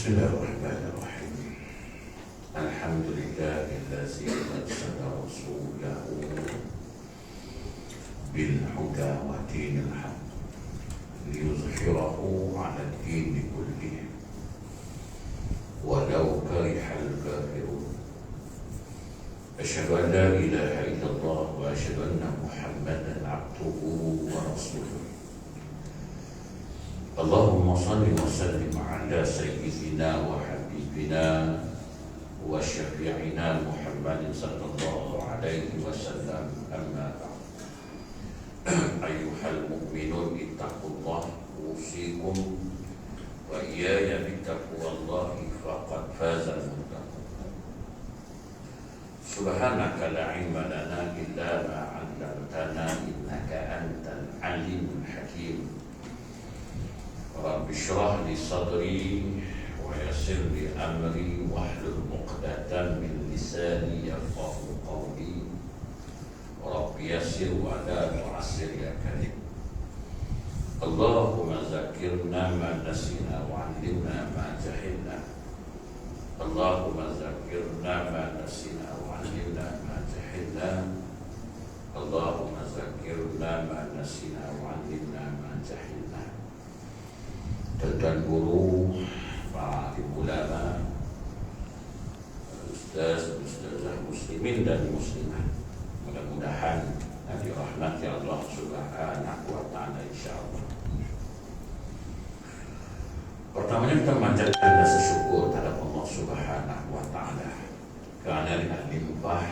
Bismillahirrahmanirrahim. Alhamdulillahillazi arsala rasulahu bil huda wa dinil haq liyuzhirahu 'ala ad-din kullih walau karihal kafirun. Asyhadu an la ilaha illallah wa asyhadu anna Muhammadan 'abduhu wa rasuluh. Allahumma salli wa sallim ala sayyidina wa habibina wa syafi'ina Muhammadin sallallahu alaihi wasallam, amma ba'd. Ayyuhal mu'minun ittaqullah usikum wa iyaya bittaqwallahi faqad fazal muttaqun. Subhanaka la ilma lana illa ma 'allamtana innaka antal alimul hakim. Rabbi shrah li sadri wa yassir li amri wahlul 'uqdatam min lisani yafqahu qawli. Rabbi yassir wa la tu'assir ya karim. Allahumma zakirna ma nasina wa 'allimna ma jahilna. Allahumma zakirna ma nasina wa 'allimna ma jahilna. Allahumma zakirna ma nasina wa 'allimna ma jahilna. Tuan guru, para ulama, ustaz, ustazah muslimin dan muslimat, mudah-mudahan dirahmati Allah Subhanahu wa ta'ala insyaallah. Pertamanya kita memanjatkan rasa syukur terhadap Allah Subhanahu wa ta'ala kerana dengan limpah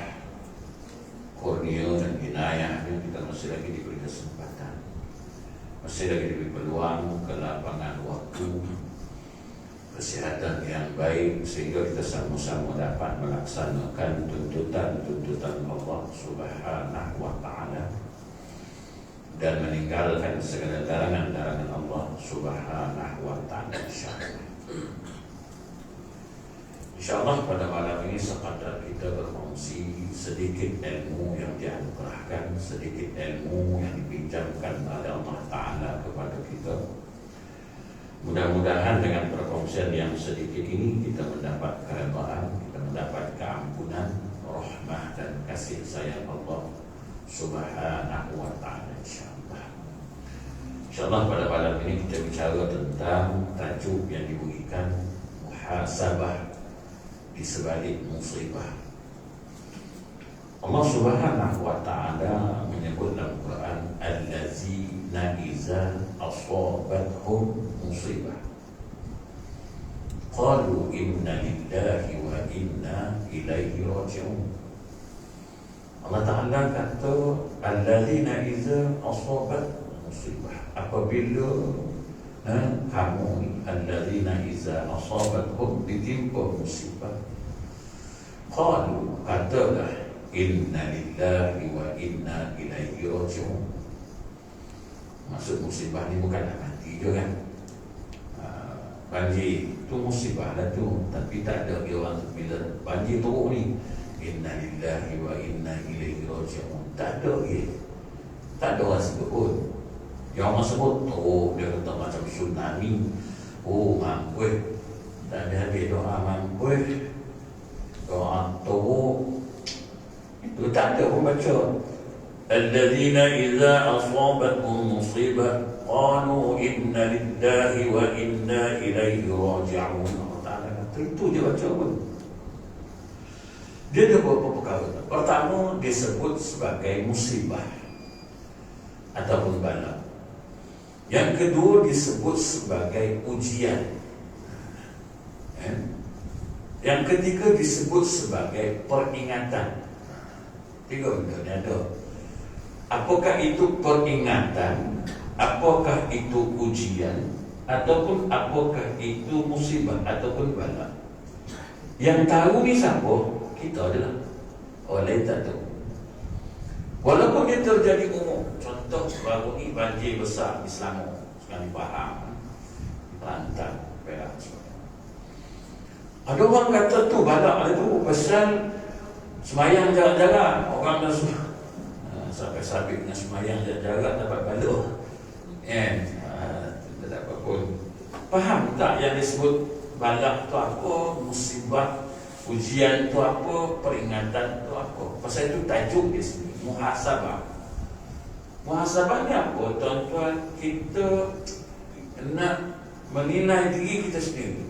kurnia dan inayahnya kita masih lagi diberi kesempatan, masih lagi diberi peluang, kelapangan waktu, kesehatan yang baik, sehingga kita sama-sama dapat melaksanakan tuntutan-tuntutan Allah Subhanahu wa ta'ala dan meninggalkan segala larangan-larangan Allah Subhanahu wa ta'ala insyaallah. InsyaAllah pada malam ini sekadar kita berkongsi sedikit ilmu yang dianugerahkan, sedikit ilmu yang dipinjamkan oleh Allah Ta'ala kepada kita. Mudah-mudahan dengan perkongsian yang sedikit ini kita mendapat keredaan, kita mendapat keampunan, rahmah dan kasih sayang Allah Subhanahu wa ta'ala insyaallah. InsyaAllah pada malam ini kita bicara tentang tajuk yang diberikan muhasabah di sebalik musibah. Allah Subhanahu wa ta'ala menyebut dalam Quran allazina iza asabathum musibah qalu inna lillahi wa inna ilaihi raji'un. Allah Ta'ala kata allazina iza asabathum musibah, apabila kamu ni allazina iza asabathum ditimpa musibah, qalu katalah inna lillahi wa inna ilaihi raji'un. Maksud musibah ni bukanlah mati je kan. Banjir tu musibah lah tu, tapi tak ada orang bila banjir teruk ni inna lillahi wa inna ilaihi raji'un, tak ada tak ada orang sebut pun. Yang orang sebut teruk, dia kata macam tsunami, oh mampu, tak habis doa mampu, doa teruk itu tak ada pun baca. Alladzina idza asabathum musibah qalu inna lillahi wa inna ilaihi raji'un. Allah Ta'ala kata itu je baca pun. Dia ada beberapa perkara. Pertama, disebut sebagai musibah ataupun bala. Yang kedua disebut sebagai ujian. Yang ketiga disebut sebagai peringatan. Tiga benda ni ada. Apakah itu peringatan, apakah itu ujian, ataupun apakah itu musibah ataupun bala. Yang tahu ni siapa? Kita adalah oleh tak tahu. Walaupun dia terjadi umum. Contoh baru ni banjir besar di Selangor, sekali Pahang, Kelantan, Perak. Ada orang kata tu balak itu pasal semayang jarak-jarak. Orang dah sampai sabit dengan semayang jarak-jarak dapat balak. Tak dapat pun. Faham tak yang disebut balak tu apa, musibah, ujian tu apa, peringatan tu apa. Pasal itu tajuk di sini, muhasabah. Muhasabah ni apa, tuan-tuan? Kita nak menilai diri kita sendiri.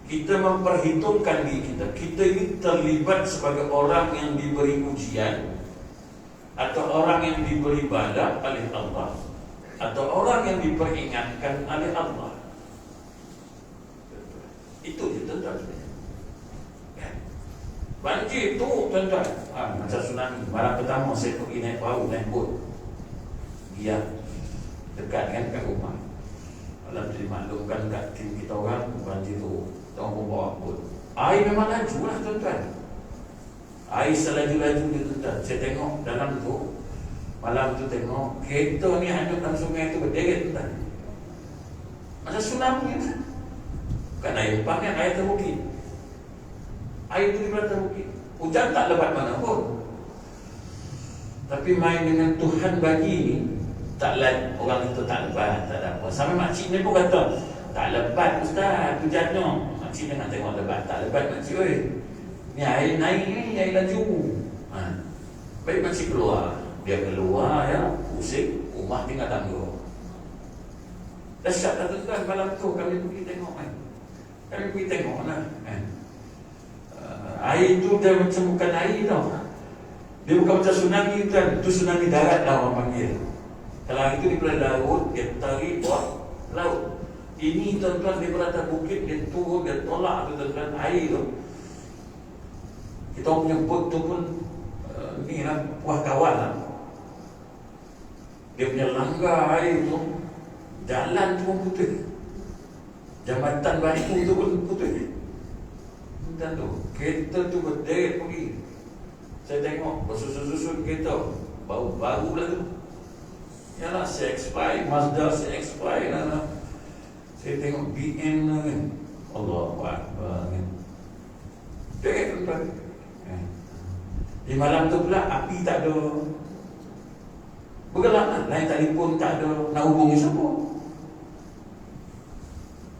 Kita memperhitungkan diri kita. Kita ini terlibat sebagai orang yang diberi ujian, atau orang yang diberi balak oleh Allah, atau orang yang diperingatkan oleh Allah. Itu je tuan-tuan. Banjir tu tuan-tuan, macam tsunami. Malam pertama saya pergi naik perahu, naik bot. Dia dekat kan kat rumah. Malam tu dimaklumkan kat tim kita orang, banjir tu kita orang pun bawa bot. Air memang laju lah tuan-tuan. Air selaju-laju dia tuan-tuan. Saya tengok dalam tu, malam tu tengok kereta ni hanyut dalam sungai tu berderet tuan-tuan. Macam tsunami tu. Bukan air pang kan, air terbukit. Air tu di belakang bukit. Hujan tak lebat mana pun. Tapi main dengan Tuhan bagi ni, tak lebat. Orang itu tak lebat, tak ada apa. Sampai makcik ni pun kata, tak lebat ustaz, hujannya. Makcik jangan tengok lebat, tak lebat makcik. Oi, ni air naik ni, air laju. Baik makcik keluar. Dia keluar ya, pusing, rumah tinggal tangga. Dahsyat lah tuan-tuan. Malam tu kami pergi tengok kan. Kami pergi tengok lah kan. Air tu dia macam bukan air tau. Dia bukan macam tsunami kan. Itu tsunami darat lah orang panggil. Kalau itu daripada laut, dia tarik bawah laut. Ini tuan-tuan daripada atas bukit, dia turun, dia tolak tu tuan-tuan air tu. Kita punya bot tu pun ni lah, puas kawan lah. Dia punya langgar air tu, jalan tu pun putus. Jambatan batu tu pun putus. Dan tu, kereta tu berderet pergi. Saya tengok bersusun-susun kereta, baru-baru lah tu. Yalah, CX-5, Mazda CX-5 lah. Saya tengok BM lah kan. Allahu Akbar kan. Deret tuan-tuan. Di malam tu pula api tak ada. Bergelap lah, lain telefon tak ada. Nak hubungi siapa?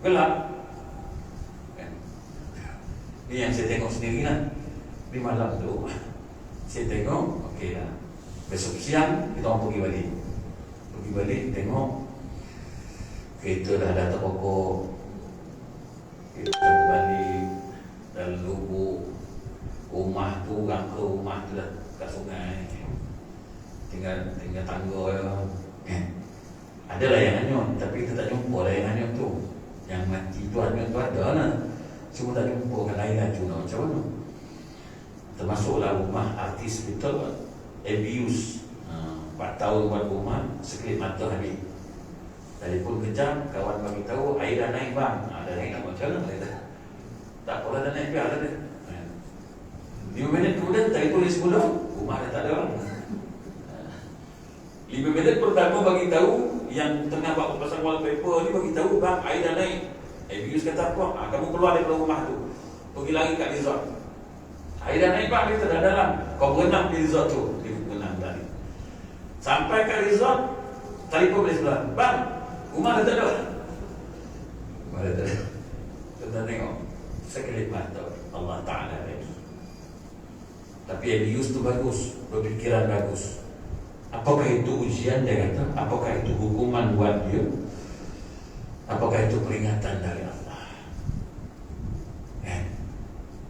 Gelap. Ini yang saya tengok sendiri lah. Di malam tu saya tengok, okey lah. Besok siang kita orang pergi balik. Pergi balik tengok kereta dah ada terpokok. Kita balik dalam lubuk. Rumah tu, rangka rumah tu dah kat sungai. Tinggal tangga ya. Adalah yang hanyut, tapi kita tak jumpa lah yang hanyut tu. Yang mati tu hanyut tu ada lah. Cuma tak jumpa kan air laju nak macam mana. Termasuklah rumah artis kita abuse 4 tahun buat rumah, sekelip mata habis. Telefon kejam, kawan bagi tahu air dah naik bang. Dah naik nak macam mana? Tak apalah, dah naik biar dia. 5 minit kemudian telefon di sebelah, rumah dah tak ada orang. 5 minit pertama bagi tahu yang tengah buat pasang wallpaper ni bagi tahu bang air dah naik. Abuse kata apa? Kamu keluar daripada rumah tu, pergi lagi kat resort. Air dah naik bang, kita dah dalam. Kau berenang di resort tu. Dia berenang tadi. Sampai kat resort, telefon dari sebelah, bang, rumah dah tak ada. Rumah dah tak ada. Kita tengok sekelip mata Allah Ta'ala lagi. Tapi abuse tu bagus, berfikiran bagus. Apakah itu ujian dia kata? Apakah itu hukuman buat dia? Apakah itu peringatan dari Allah?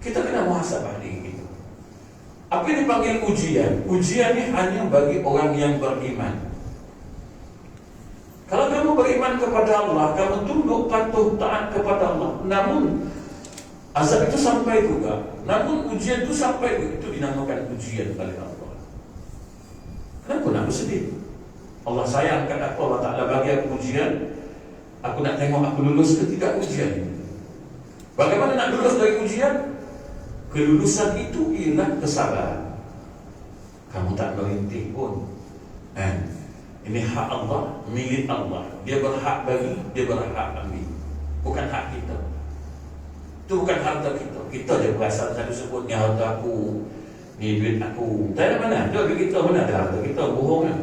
Kita kena muhasabah diri kita. Apa yang dipanggil ujian? Ujian ini hanya bagi orang yang beriman. Kalau kamu beriman kepada Allah, kamu tunduk patuh taat kepada Allah, namun azab itu sampai juga, namun ujian itu sampai juga, itu dinamakan ujian oleh Allah. Kenapa nak bersedih? Allah sayangkan aku, Allah Ta'ala bagi aku ujian. Aku nak tengok aku lulus ke tidak ujian ini. Bagaimana nak lulus dari ujian? Kelulusan itu ialah kesabaran. Kamu tak merintih pun. Ini hak Allah, milik Allah. Dia berhak bagi, dia berhak ambil. Bukan hak kita. Itu bukan harta kita. Kita je berasal satu sebut ni harta aku, ni duit aku. Tak ada mana? Duit kita mana ada harta kita? Bohong kan?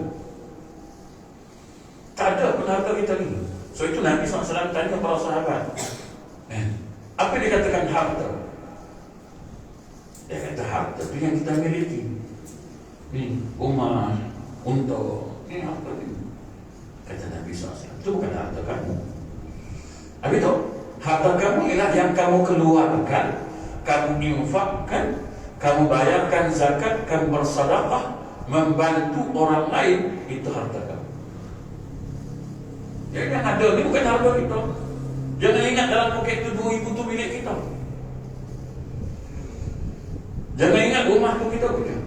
Tak ada pun harta kita ni. So itu Nabi SAW tanya para sahabat, Apa dia katakan harta? Dia kata harta itu yang kita miliki. Ni rumah, unta, ni harta ni. Kata Nabi SAW, itu bukan harta kamu. Habis itu, harta kamu ialah yang kamu keluarkan, kamu infakkan, kamu bayarkan zakat, kamu bersedekah, membantu orang lain, itu harta kamu. Jadi yang ada ni bukan harta kita. Jangan ingat dalam poket itu 2,000 tu milik kita. Jangan ingat rumah tu kita punya.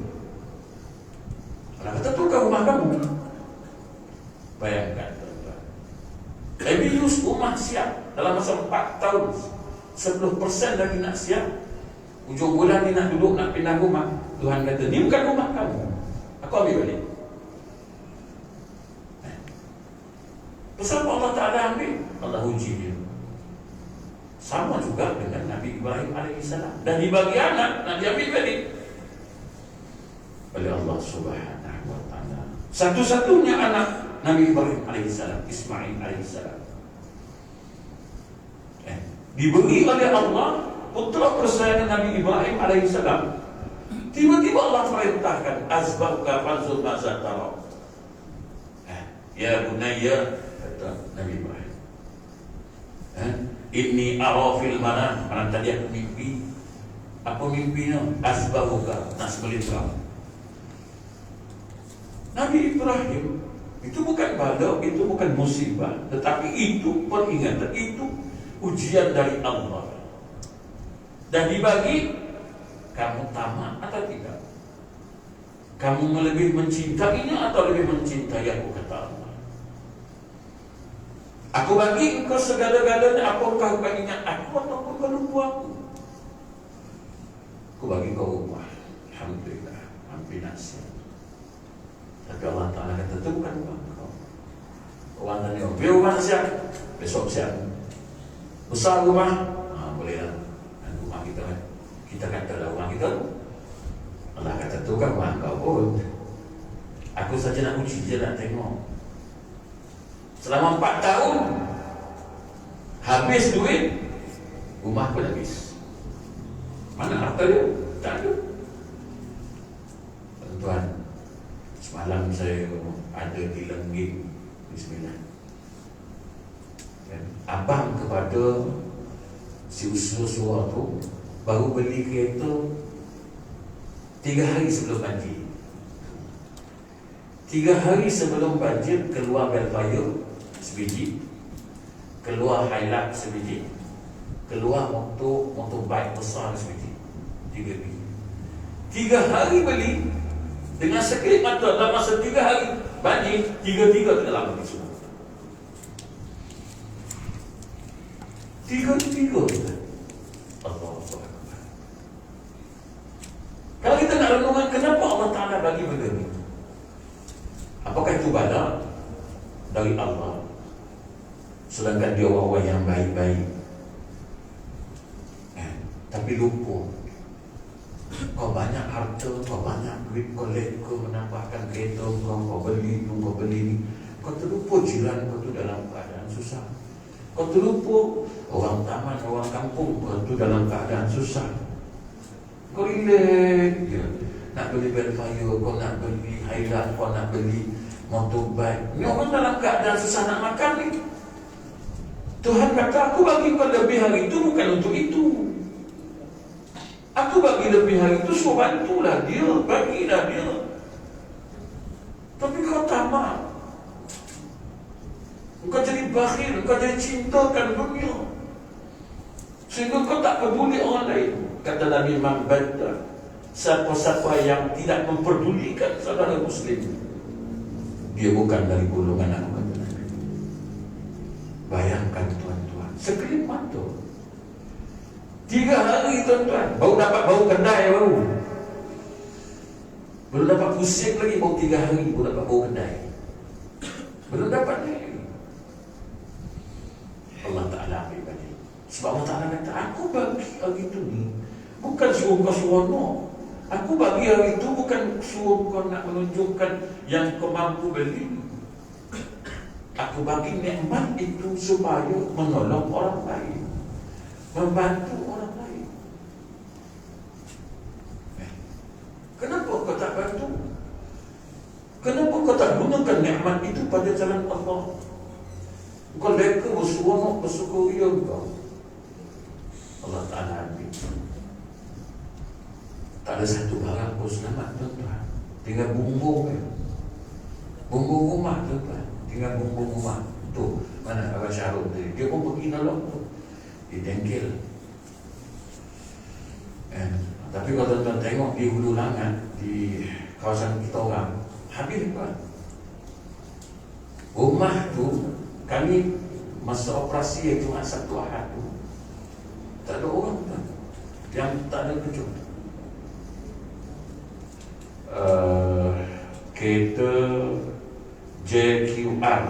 Kalau kata tu kan rumah kamu. Bayangkan tuan-tuan. Ebius rumah siap dalam masa 4 tahun 10% lagi nak siap. Ujung bulan ni nak duduk, nak pindah rumah. Tuhan kata, ni bukan rumah kamu, aku ambil balik. Pasal Allah Ta'ala ambil, Allah uji dia. Sama juga dengan Nabi Ibrahim AS. Dan dibagi anak, nak diambil balik oleh Allah Subhanahu Wa Ta'ala. Satu-satunya anak Nabi Ibrahim AS, Ismail AS, diberi oleh Allah putra kesayangan Nabi Ibrahim AS. Tiba-tiba Allah perintahkan, azbahka fanzur maza tara. Ya bunayya, kata Nabi Ibrahim, inni ara fil manam. Mana tadi aku mimpi. Apa mimpinya? Azbahuka, nak sembelih kau. Nabi Ibrahim itu bukan bala, itu bukan musibah, tetapi itu peringatan, itu ujian dari Allah. Dan dibagi, kamu tamat atau tidak? Kamu lebih mencintainya atau lebih mencintai aku, kata Allah. Aku bagi engkau segala-galanya, apakah kau ingat aku ataupun kau lupa aku? Aku bagi kau rumah, alhamdulillah, hampir nasihat. Tapi Allah Ta'ala kata, itu bukan rumah kau. Orang tanya, biar rumah siap, besok siap. Besar rumah, bolehlah. Dan rumah kita, kita katalah rumah kita. Allah kata, itu kan rumah kau pun. Aku saja nak uji, dia nak tengok. Selama 4 tahun habis duit, rumah pun habis. Mana harta dia? Tak ada. Tuan, semalam saya ada di Lengging, bismillah. Abang kepada si usul-usul tu baru beli kereta 3 hari sebelum banjir. 3 hari sebelum banjir keluar Belfire sebiji, keluar Hilux sebiji, keluar motorbike besar sebiji, 3 biji. 3 hari beli dengan sekelip mata. Dalam masa 3 hari banjir, 3 dalam beli semua. 3 Allah Akbar. Kalau kita nak renungkan, kenapa Allah Ta'ala bagi benda ni? Apakah itu bala dari Allah? Sedangkan dia orang-orang yang baik-baik, tapi lupa. Kau banyak harta, kau banyak duit, kau leka menambahkan kereta, kau beli tu, kau beli ni. Kau terlupa jiran kau tu dalam keadaan susah. Kau terlupa orang taman, orang kampung kau tu dalam keadaan susah. Kau relax je. Nak beli Belfire, kau nak beli Hilux, kau nak beli motorbike. Ni orang dalam keadaan susah nak makan ni. Tuhan kata, aku bagi kau lebih hari itu bukan untuk itu. Aku bagi lebih hari itu, so bantulah dia, bagilah dia. Tapi kau tamat. Kau jadi bakhil, kau jadi cintakan dunia, sehingga kau tak peduli orang lain. Kata Nabi Muhammad, siapa-siapa yang tidak memperdulikan saudara muslim, dia bukan dari golongan aku, kata Nabi. Bayangkan tuan-tuan, sekelip mata 3 hari tuan-tuan, baru dapat bau kedai, belum dapat pusing lagi, baru 3 hari baru dapat bau kedai, belum dapat ni. Allah Ta'ala ambil balik. Sebab Allah Ta'ala kata, aku bagi hari itu ni bukan suruh kau seronok. Aku bagi hari itu bukan suruh kau nak menunjukkan yang kau mampu beli. Aku bagi nikmat itu supaya menolong orang lain. membantu orang lain. Kenapa kau tak bantu? Kenapa kau tak gunakan nikmat itu pada jalan Allah? Kau leka berseronok bersukaria kau. Allah Ta'ala ambil. Tak ada satu barang pun selamat, tuan-tuan. Tinggal bumbung je. Bumbung rumah, tuan-tuan. Tinggal bumbung rumah. Tu, mana Abang Syahrul tadi. Dia pun pergi nolong tu. Di dengkel. Tapi kalau tuan-tuan tengok di Hulu Langat, di kawasan kita orang, habis tuan. Rumah tu, kami masa operasi Jumaat Sabtu Ahad tu, tak ada orang tuan. Yang tak ada tujuh. Kereta JQR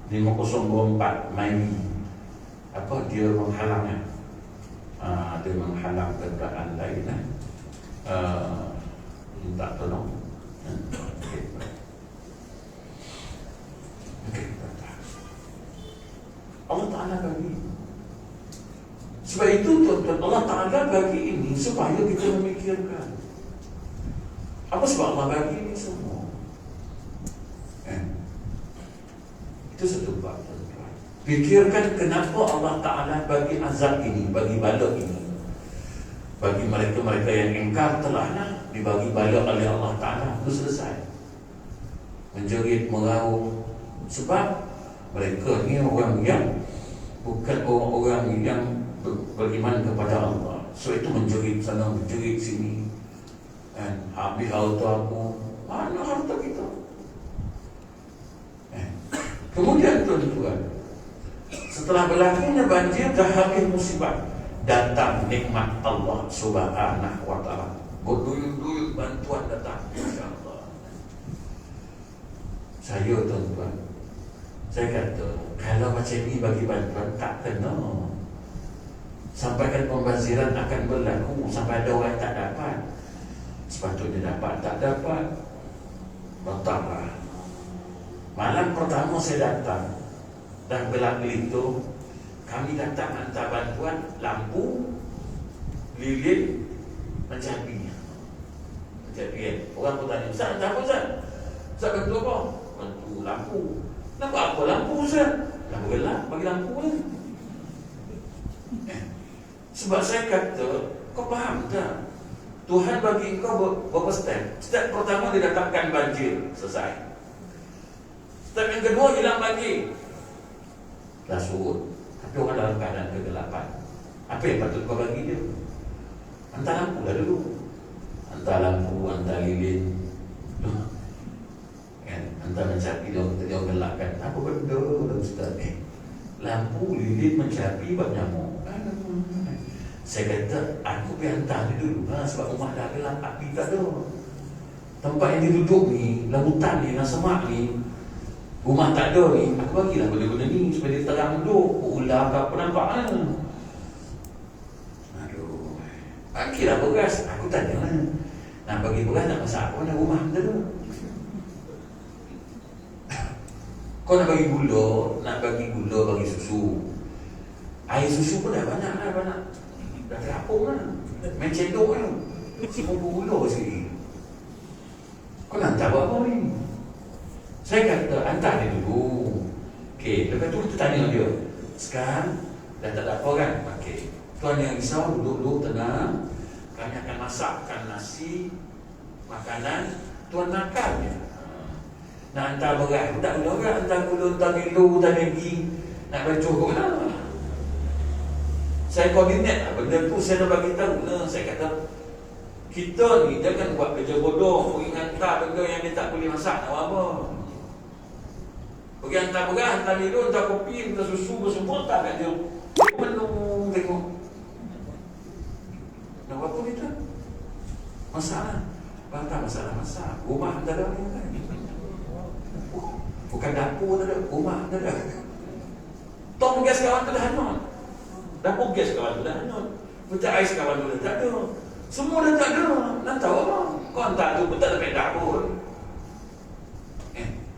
504 Maini, apa dia menghalangnya, dia menghalang kenderaan lain, minta tolong. Allah Ta'ala bagi. Sebab itu tuan-tuan, Allah Ta'ala bagi ini supaya kita memikirkan apa sebab Allah bagi ini semua. Itu satu bab, tuan-tuan. Fikirkan kenapa Allah Ta'ala bagi azab ini, bagi bala ini. Bagi mereka-mereka yang ingkar telahlah dibagi bala oleh Allah Ta'ala. Itu selesai. Menjerit, meraung. Sebab mereka ni orang yang bukan orang-orang yang beriman kepada Allah. So itu menjerit sana, menjerit sini. Habis harta aku. Mana harta kita? Kemudian tuan-tuan, setelah berlakunya banjir, dah habis musibah, datang nikmat Allah Subhanahu wa ta'ala. Berduyun-duyun bantuan datang, insya-Allah. Saya tuan-tuan, saya kata, kalau macam ni bagi bantuan tak kena. Sampaikan pembaziran akan berlaku sampai ada orang tak dapat. Sepatutnya dapat, tak dapat, bertambah. Malam pertama saya datang, dah gelap itu, kami datang hantar bantuan, lampu, lilin, mencapi. Orang pun tanya, Ustaz, tak apa Ustaz? Ustaz bantu apa? Bantu lampu. Nampak apa lampu Ustaz? Lampu gelap, bagi lampu lah. Sebab saya kata, kau faham tak? Tuhan bagi kau berapa step? Step pertama dia datangkan banjir, selesai. Step yang kedua hilang banjir, dah surut. Tapi orang dalam keadaan kegelapan. Apa yang patut kau bagi dia? Hantar lampu lah dulu. Hantar lampu, hantar lilin, hantar mencapi. Dia gelapkan. Apa benda Ustaz? Lampu, lilin, mencapi, buat nyamuk. Saya kata, aku pergi hantar dia dulu sebab rumah dah gelap, api tak ada. Tempat yang dia duduk ni, lautan ni, semak ni, rumah tak ada ni, aku bagilah benda-benda ni supaya dia terang duduk. Ular ke apa nampak kan. Aduh, bagilah beras. Aku tanya lah, nak bagi beras nak masak apa mana rumah tak ada. Kau nak bagi gula, bagi susu. Air susu pun dah banyak lah, banyak. Dah terapung lah, main cendok kan. Semua bergula sikit. Kau nak hantar buat apa ni? Saya kata, hantar dia dulu. Okey, lepas tu kita tanya dia, sekarang dah tak ada apa kan? Okey, tuan yang risau, duduk tenang. Kami akan masakkan nasi, makanan, tuan makan je. Nak hantar berat, tak guna berat. Hantar gula, hantar Milo, hantar Maggi. Nak baca kau lah. Saya koordinat lah benda tu, saya dah bagi tahu lah. Saya kata, kita ni jangan buat kerja bodoh, pergi hantar benda yang dia tak boleh masak, nak buat apa? Pergi hantar beras, hantar Milo, hantar kopi, hantar susu, bersemua tak kat dia. Dia menung, tengok. Nak buat apa kita? Masalah. Tak masalah masak. Rumah tak ada ni kan? Bukan dapur tak ada, rumah tak ada. Tong gas kawan tu dah hanyut. Dapur gas kawan tu dah hanyut. Pecah ais kawan tu dah tak ada. Semua dah tak ada. Nak tahu apa? Kau hantar tu pun tak ada pedak pun.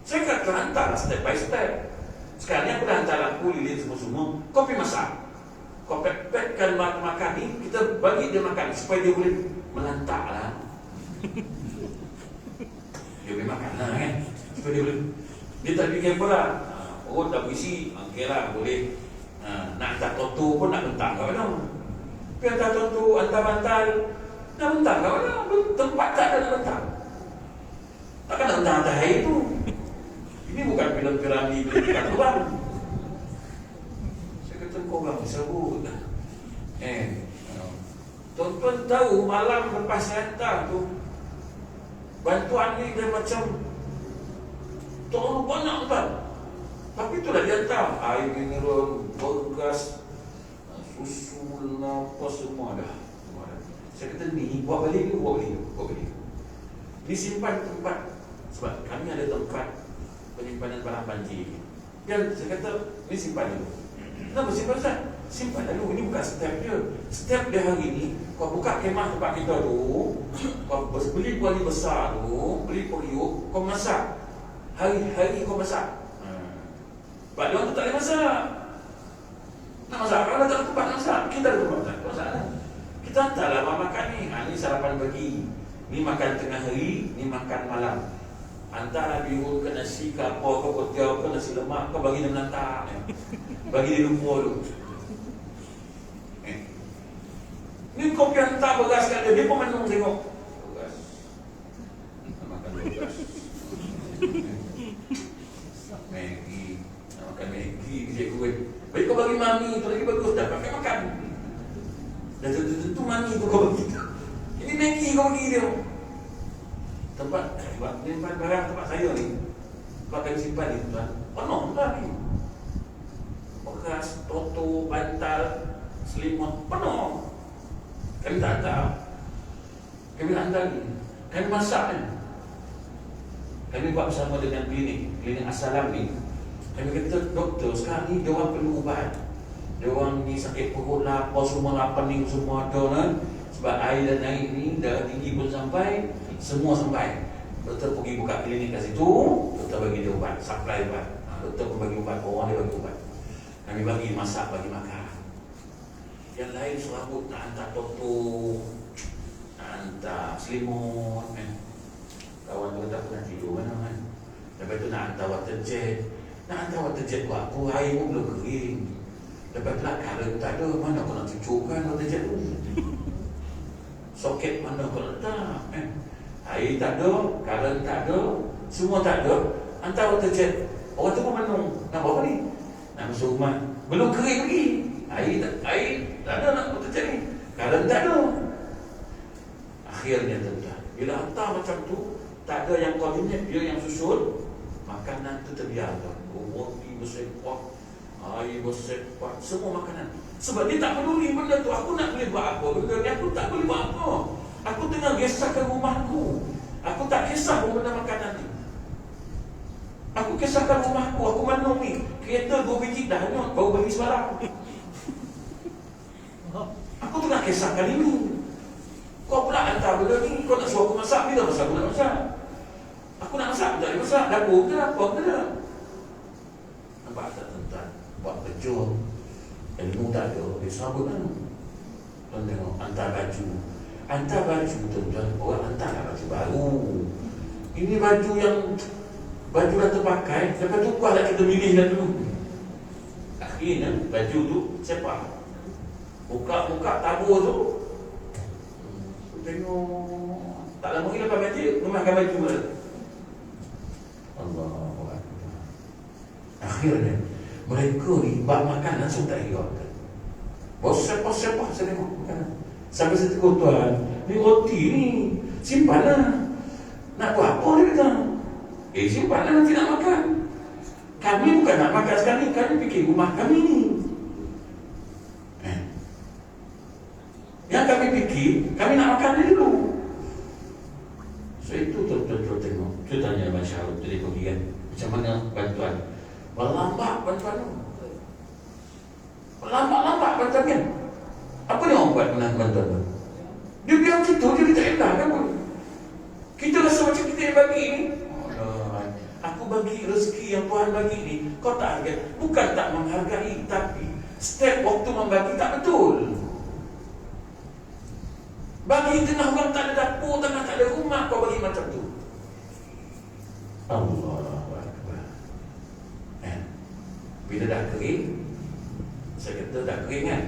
Saya kata hantar step by step. Sekarang ni aku dah hantar lampu, lilin semua-semua. Kau pergi masak. kau pepetkan makan ni, kita bagi dia makan supaya dia boleh melantak lah. Dia boleh makan lah kan, supaya dia boleh. Dia tak fikir pula, oh dah berisi, okey lah boleh. Nak hantar toto pun nak bentang kau mana. Tapi hantar toto, hantar bantal, nak bentang kau mana. Tempat tak ada nak bentang. Takkan nak bentang atas air tu. Ini bukan filem piramid belikan orang. Saya kata kau orang sebut. Tuan-tuan tahu malam lepas saya hantar tu, bantuan ni dia macam terlalu banyak kan. Tapi itulah dia hantar air mineral, beras, susu, apa semua dah. Saya kata ni buat balik ke buat balik. Ni simpan tempat, sebab kami ada tempat penyimpanan barang banjir. Dan saya kata ni simpan dulu. Kenapa simpan Ustaz? Simpan dulu, ini bukan step dia. Step dia hari ni, kau buka kemah tempat kita tu, kau beli kuali besar tu, beli periuk, kau masak. Hari-hari kau masak. Sebab dia orang tu tak boleh masak. Nak masak, kalau tak ada tempat nak masak, kita ada tempat nak masak lah. Kita hantarlah makan ni. Ni sarapan pagi, ni makan tengah hari, ni makan malam. Hantarlah bihun ke nasi ke apa ke kotiau ke nasi lemak ke, bagi dia melantak. Bagi dia lupa dulu. Ni kau pergi hantar beras kat dia pun menung tengok beras. Makan beras. Maggi. Nak makan Maggi cikgu kan. Baik kau bagi mami tu lagi bagus, dah pakai makan. Dan tentu mami tu kau bagi. Ini Maggi kau bagi dia. Tempat simpan barang tempat saya ni, kau akan simpan ni tuan. Penuh lah ni. Beras, toto, bantal, selimut, penuh. Kami tak tahu. Kami nak hantar ni. Kami masak ni. Kami buat bersama dengan klinik As-Salam ni. Kami kata, doktor sekarang ni dia orang perlu ubat. Dia orang ni sakit perut lah, apa semua lah, pening semua ada kan. Sebab air dan air ni darah tinggi pun sampai, semua sampai. Doktor pergi buka klinik kat situ, doktor bagi dia ubat, supply ubat. Doktor pun bagi ubat, orang dia bagi ubat. Kami bagi masak, bagi makan. Yang lain serabut nak hantar toto, nak hantar selimut kan. Kawan tu kata aku nak tidur mana kan. Lepas tu nak hantar water jet. Nak hantar water jet buat apa, air pun belum kering. Lepas tu lah current tak ada, mana aku nak cucukkan water jet tu. Soket mana aku nak letak kan. Air tak ada, current tak ada, semua tak ada. Hantar water jet. Orang tu pun menung, nak buat apa ni? Nak masuk rumah, belum kering lagi. Air tak ada nak water jet ni. Current tak ada. Akhirnya tuan-tuan, bila hantar macam tu, tak ada yang koordinat, dia yang susun. Makanan tu terbiar tuan. Roti bersepak, air bersepak, semua makanan. Sebab dia tak peduli benda tu. Aku nak boleh buat apa benda ni, aku tak boleh buat apa. Aku tengah kisahkan rumahku. Aku tak kisah pun benda makanan ni. Aku kisahkan rumahku, aku menung ni. Kereta 2 biji dah hanyut, baru bagi sebarang. Aku tengah kisahkan ini. Kau pula hantar benda ni, kau nak suruh aku masak, bila masa aku nak masak? Aku nak masak, tak boleh masak, dapur ke apa ke dah. Nampak tak tuan-tuan? Buat kejut, ilmu tak ada, dia sabut kan. Tuan tengok, hantar baju. Hantar baju tuan-tuan, orang hantarlah baju baru. Ini baju yang baju dah terpakai, lepas tu kuah lah kita milih dah dulu. Akhirnya baju tu sepak. Buka tabur tu, tengok tak lama lagi lepas banjir, rumahkan baju pula. Allahu Akbar. Akhirnya mereka ni bak makan langsung tak hiraukan. Sepak saya tengok makanan. Sampai saya tegur tuan, ni roti ni simpanlah. Nak buat apa dia kata? Simpanlah nanti nak makan. Kami bukan nak makan sekali, kami fikir rumah kami ni. Yang kami fikir, kami nak makan dia dulu. So itu tuan-tuan tengok. Saya tanya Abang Syahrul tadi pergi kan, macam mana bantuan? Berlambat bantuan tu. Berlambat bantuan kan. Apa dia orang buat menahan bantuan tu? Dia biar kita, dia tak enak kan pun. Kita rasa macam kita yang bagi ni. Aku bagi rezeki yang Tuhan bagi ni, kau tak hargai. Bukan tak menghargai, tapi Step waktu membagi tak betul. Bagi tengah orang tak ada dapur, tengah tak ada rumah, kau bagi macam tu. Allahu Akbar. Bila dah kering, saya kata dah kering kan,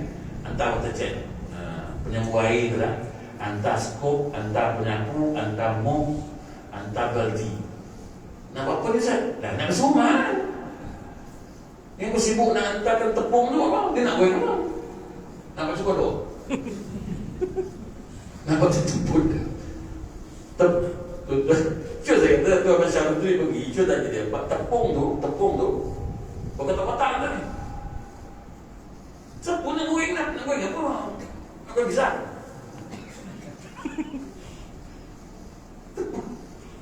hantar water jet, penyapu air tu lah, hantar skop, hantar penyapu, hantar mop, hantar baldi. Nak buat apa ni Ustaz? Dah nak bersuman. Yang bersibuk nak hantarkan tepung tu apa? Dia nak goreng apa? Nak baca kodok? Nak baca tepung ke? Cuma saya kata tu Abang Syarudri pergi, cuma tanya dia, tepung tu kau kata kotak kan ni? Siapa nak goreng apa? Nak bisa?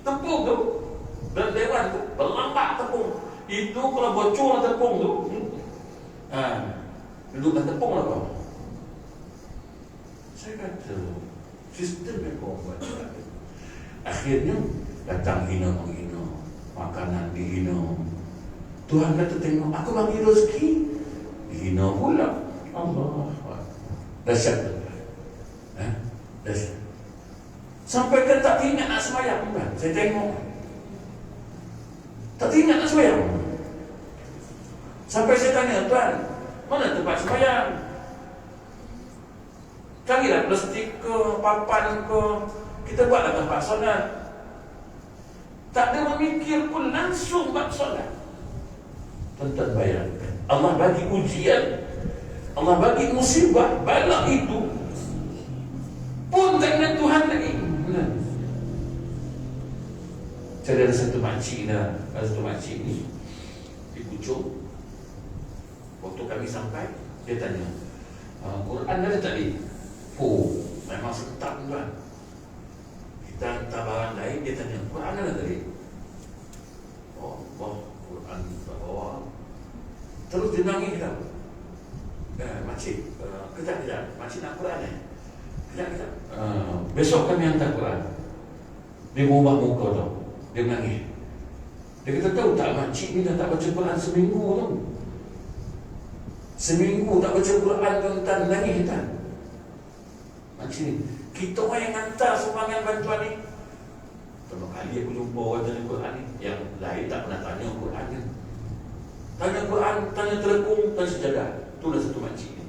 Tepung tu dan dewan tu berlambat tepung. Itu kalau bocor tepung tu, dudukkan tepung lah kau. Saya kata sistem yang kau buat. Akhirnya datang hina-menghina, makanan dihina. Tuhan kata tengok, aku bagi rezeki, dihina pula. Allah, dahsyat. Dahsyat. Sampai kan tak ingat nak sembahyang kan? Saya tengok tak ingat nak sembahyang. Sampai saya tanya, Tuan, mana tempat sembahyang? Carilah plastik ke, papan ke, kita buatlah tempat solat. Tak ada memikir pun, langsung buat solat. Tuan-tuan bayangkan, Allah bagi ujian, Allah bagi musibah, bala itu pun tak ingat Tuhan lagi. Saya ada satu makcik ni di Pucuk. Waktu kami sampai, dia tanya, Quran ada tak ni? Oh, memang serentak tuan. Kita hantar barang lain, dia tanya, Quran ada tak ni? Oh, Quran tak bawa. Terus dia nangis tau. Makcik, kejap, makcik nak Quran Kejap. Besok kami hantar Quran. Dia berubah muka tau. Dia menangis. Dia kata, tahu tak makcik ni dah tak baca Quran seminggu tu. Seminggu tak baca Quran tuan-tuan, nangis tak? Makcik ni, kita orang yang hantar sumbangan bantuan ni. Pertama kali aku jumpa orang tanya Quran ni. Yang lain tak pernah tanya Quran ni. Tanya Quran, tanya telekung, tanya sejadah. Itulah satu makcik ni.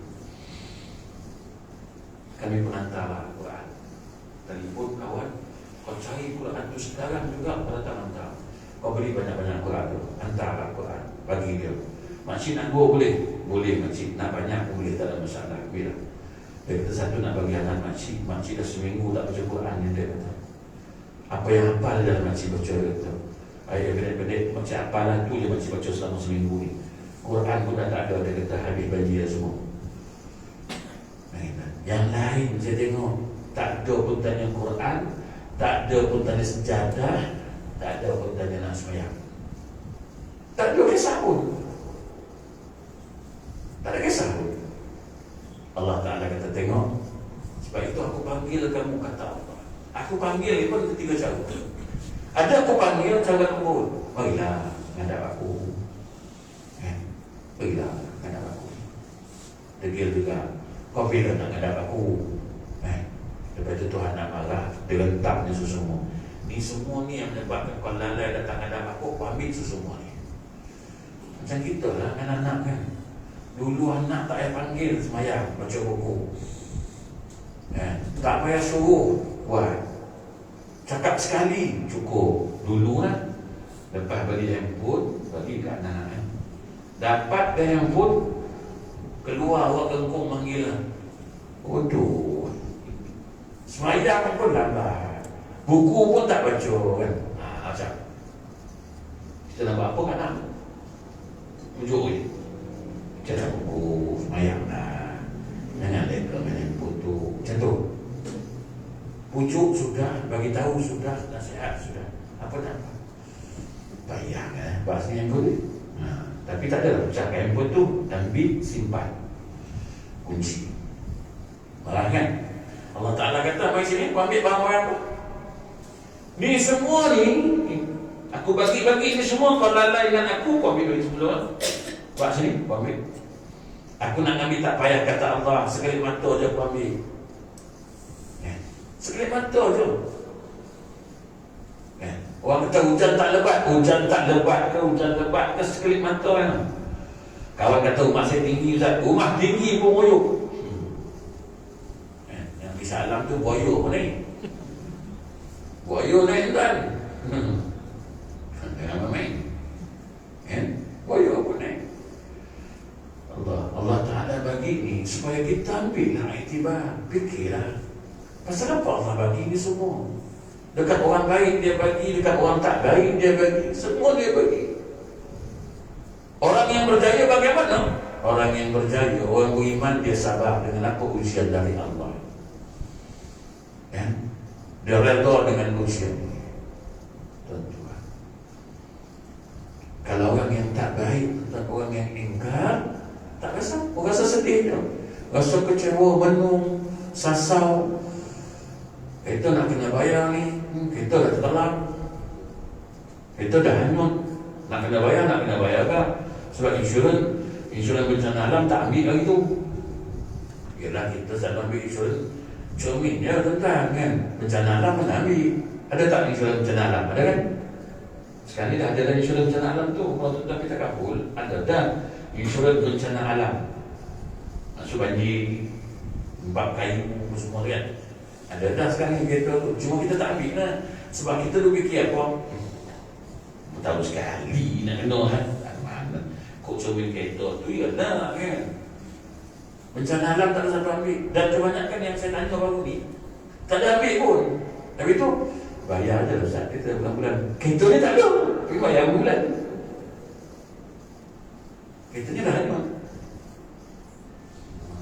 Kami pengantar Quran. Telefon kawan, kau cari Quran tu sekarang juga pada tangan kau. Kau beli banyak-banyak Quran tu, hantarlah Quran, bagi dia. Makcik nak go boleh? Boleh makcik, nak banyak pun boleh, tak ada masalah. Bila dia kata satu nak bagi anak makcik dah seminggu tak baca Quran ni, dia kata. Apa yang hafal dah makcik baca, dia kata. Ayat pendek-pendek, makcik hafalan tu je makcik baca selama seminggu ni. Quran pun dah tak ada, dia kata habis banjir semua. Yang lain saya tengok, tak ada pun tanya Quran, tak ada pun tanya sejadah, tak ada pun tanya nak sembahyang. Tak ada kisah pun. Tak ada kisah pun. Allah Ta'ala kata, tengok, sebab itu aku panggil kamu, kata Allah. Aku panggil pun ketiga cara. Ada aku panggil cara lembut, marilah menghadap aku. Marilah menghadap aku. Degil juga, kau bila nak menghadap aku. Lepas itu Tuhan nak marah, dia lentaknya semua. Ni semua ni yang menyebabkan kau lalai datang menghadap aku, kau ambil semua ni. Macam kita lah anak-anak kan. Dulu anak tak payah panggil semayang, baca buku. Tak payah suruh buat. Cakap sekali cukup. Dulu kan, lepas beli handphone, bagi ke anak. Dapat ke handphone, keluar awak kengkong manggil. Bodoh. Semayang pun lambat. Buku pun tak baca kan. Macam kita nak buat apa kan nak? Tunjuk je. Cara buku, semayang lah. Jangan leka main handphone tu. Macam tu. Pujuk sudah, bagi tahu sudah, nasihat sudah. Apa nak? Bayang bahasanya handphone ni. Tapi tak ada lah. Pecahkan handphone tu, ambil, simpan. Kunci. Malah kan? Allah Ta'ala kata, mari sini, aku ambil barang-barang apa? Ni semua ni, aku bagi-bagi ni semua, kau lalai dengan aku, kau ambil bagi sebelum. Buat sini, kau ambil. Aku nak ambil tak payah kata Allah, sekelip mata je aku ambil. Sekelip mata je. Orang kata hujan tak lebat ke, hujan lebat ke, sekelip mata kan. Kawan kata rumah saya tinggi Ustaz, rumah tinggi pun boyok. Yang kisah alam tu boyok ni. Boyok naik tuan. Jangan main. Boyok pun naik. Allah Ta'ala bagi ni supaya kita ambillah iktibar, fikirlah. Pasal apa Allah bagi ni semua? Dekat orang baik dia bagi, dekat orang tak baik dia bagi, semua dia bagi. Orang yang berjaya bagaimana? Orang yang berjaya, orang beriman, dia sabar dengan apa ujian dari Allah. Dia redha dengan ujian ini. Tuan-tuan, kalau orang yang tak baik, orang yang ingkar, tak rasa, rasa sedih dia, rasa kecewa, menung, sasau. Kita nak kena bayar ni, kita dah tertelan, kita dah hanyut, nak kena bayar kan? Sebab insurans bencana alam tak ambil lagi tu. Yalah, kita selalu ambil insurans cermin ya tuan-tuan kan. Bencana alam mana ambil? Ada tak insurans bencana alam? Ada kan? Sekarang ni dah ada insurans bencana alam tu. Kalau tuan-tuan kita kabul, ada dah insurans bencana alam. Maksud banjir, bab kayu semua kan. Ada dah sekarang kereta tu. Cuma kita tak ambil lah. Sebab kita dulu fikir apa? Tahu sekali nak kena kan. Mana kok cermin kereta tu ialah kan. Bencana alam tak ada satu ambil. Dan kebanyakan yang saya tanya baru ni tak ada ambil pun. Tapi tu bayar je lah saat kita bulan-bulan. Kereta ni tak ada, tapi bayar bulan. Kereta ni dah ada.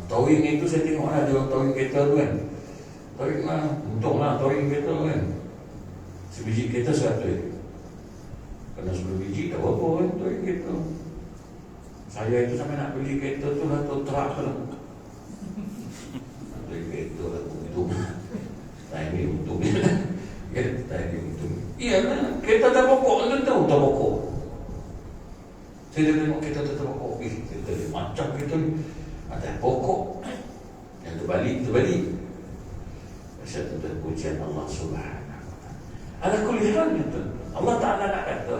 Towing itu saya tengok lah, dia orang towing kereta tu kan. Towing lah, untung lah towing kereta kan. Sebiji kereta 100. Kena 10 biji tak apa kan towing kereta. Saya itu sampai nak beli kereta tu lah, tu terak lah. Towing kereta lah, untung. Tak ini untung. Ya, tak ini untung. Iya kan, kereta tak pokok kan tu, tak pokok. Saya tengok kereta tak pokok. Kereta ni macam kereta ni. Ada pokok. Yang terbalik. Saya tentu pujian Allah Subhanahu Wa Taala. Ala kulli hal itu. Allah Taala nak kata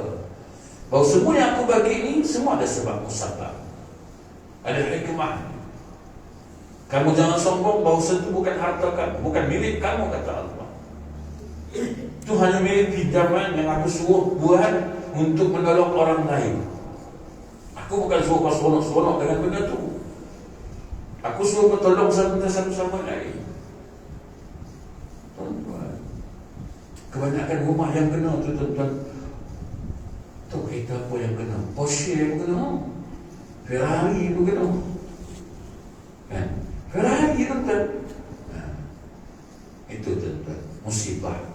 bahawa semua yang aku bagi ini semua ada sebab musabab. Ada hikmah. Kamu jangan sombong bahawa itu bukan harta kamu, bukan milik kamu, kata Allah. Itu hanya milik pinjaman yang aku suruh buat untuk menolong orang lain. Aku bukan suruh kau seronok-seronok dengan benda tu. Aku suruh bertolong satu sama lain. Tuan-tuan, kebanyakan rumah yang kena tu tuan-tuan. Tu kereta apa yang kena? Porsche pun kena, Ferrari pun kena kan? Ferrari tuan-tuan. Itu tuan-tuan, musibah.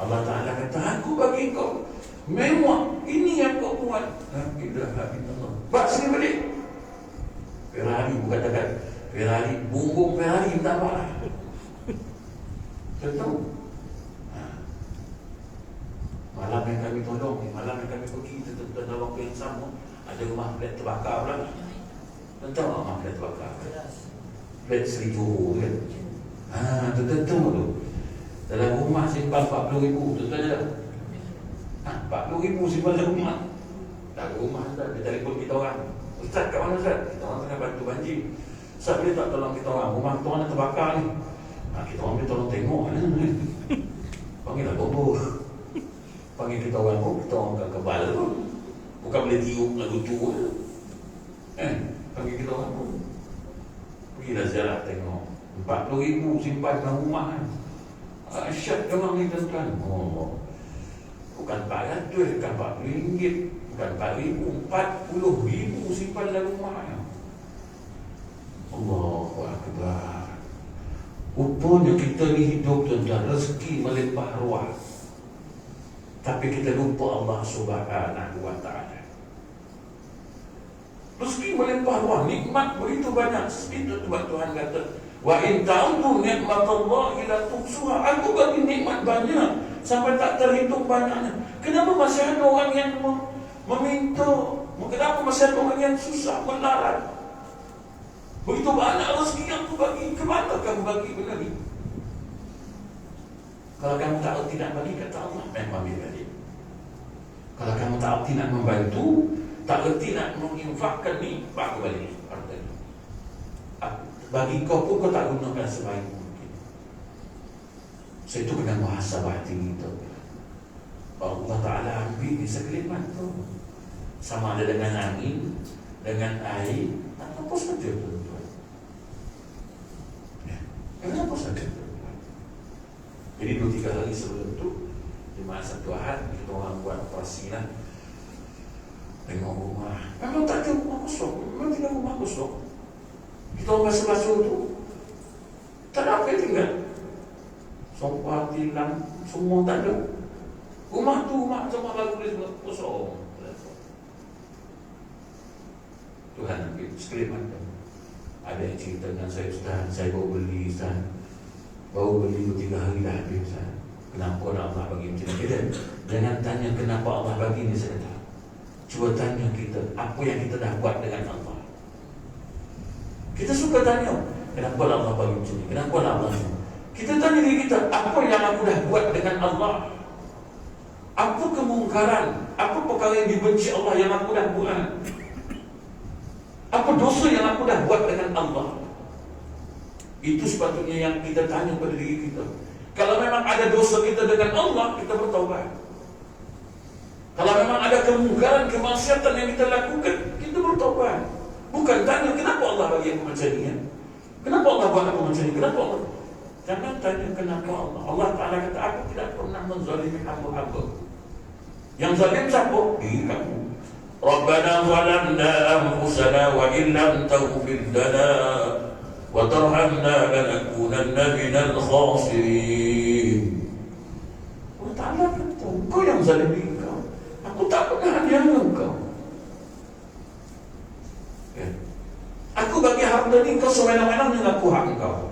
Allah Ta'ala kata, aku bagi kau mewah, ini yang kau buat. La ilaha illallah. Bak sini balik. Ferrari bukan dekat Ferrari, bumbung Ferrari tak apa lah. Tahu? Malam yang kami tolong, malam yang kami pergi dalam waktu yang sama, ada rumah flat terbakar pula. Tahu tak rumah flat terbakar? Flat Seri Johor kan? Tentu tu. Dalam rumah simpan 40,000, tuan-tuan je tak? 40,000 simpan dalam rumah. Dalam rumah Ustaz, dia telefon kita orang. Ustaz kat mana Ustaz? Kita orang tengah bantu banjir. Ustaz boleh tak tolong kita orang? Rumah kita orang dah terbakar ni. Kita orang boleh tolong tengok kan? Panggil lah bobo. Panggil kita orang pun, kita orang kat kebal pun. Bukan boleh tiup lagu tu panggil kita orang pun. Pergilah ziarah tengok. 40,000 simpan dalam rumah kan? Asyad orang ni tuan-tuan. Bukan 400, bukan 40 ringgit, bukan 4,000, 40,000 simpan dalam rumah. Allahu Akbar. Rupanya kita ni hidup tuan-tuan, rezeki melimpah ruah, tapi kita lupa Allah Subhanahu Wa Taala. Rezeki melimpah ruah, nikmat begitu banyak. Itu sebab Tuhan kata, wa in ta'udu nikmatallahi la tuhsuha. Aku bagi nikmat banyak sampai tak terhitung banyaknya. Kenapa masih ada orang yang meminta? Kenapa masih ada orang yang susah melarat? Begitu banyak rezeki yang aku bagi, kemana kamu bagi benda ni? Kalau kamu tahu tidak bagi, kata Allah, memang ambil balik. Kalau kamu tahu tidak membantu, tak erti nak menginfakkan ni, baru balik harta ni. Bagi kau pun kau tak gunakan sebaik mungkin. So itu kena muhasabah hati kita. Allah Ta'ala ambil di sekeliling tu. Sama ada dengan angin, dengan air, atau apa saja tuan-tuan. Ya, apa saja tuan-tuan. Jadi 2-3 hari sebelum tu, di masa satu Ahad, kita orang buat operasi lah. Tengok rumah, memang tak ada rumah kosong. Memang tidak rumah kosong. Kita orang basuh-basuh tu, tak ada apa yang tinggal. Sofa, tilam, semua tak ada. Rumah tu, rumah semua lalu boleh semua kosong. Tuhan ambil sekeliling mata. Ada yang cerita dengan saya, Ustaz, saya baru beli, Ustaz. Baru beli 2-3 hari dah habis, Ustaz. Kenapa Allah bagi macam ni? Jangan tanya kenapa Allah bagi ni, saya kata. Cuba tanya kita, apa yang kita dah buat dengan Allah. Kita suka tanya, kenapa Allah bagi macam ni? Kenapa Allah ni? Kita tanya diri kita, apa yang aku dah buat dengan Allah? Apa kemungkaran? Apa perkara yang dibenci Allah yang aku dah buat? Apa dosa yang aku dah buat dengan Allah? Itu sepatutnya yang kita tanya pada diri kita. Kalau memang ada dosa kita dengan Allah, kita bertaubat. Kalau memang ada kemungkaran, kemaksiatan yang kita lakukan, kita bertaubat. Bukan tanya, kenapa Allah bagi aku macam ni? Kenapa Allah buat aku macam ni? Kenapa Allah? Jangan tanya kenapa Allah. Allah Ta'ala kata, aku tidak pernah menzalimi hamba-hamba. Yang zalim siapa? Diri kamu. Rabbana zalamna anfusana wa illam taghfir lana wa tarhamna lanakunanna minal khasirin. Allah Ta'ala kata, kau yang zalim diri kau. Aku tak pernah aniaya kau. Aku bagi harta ni kau sewenang-wenang dengan aku hak kau.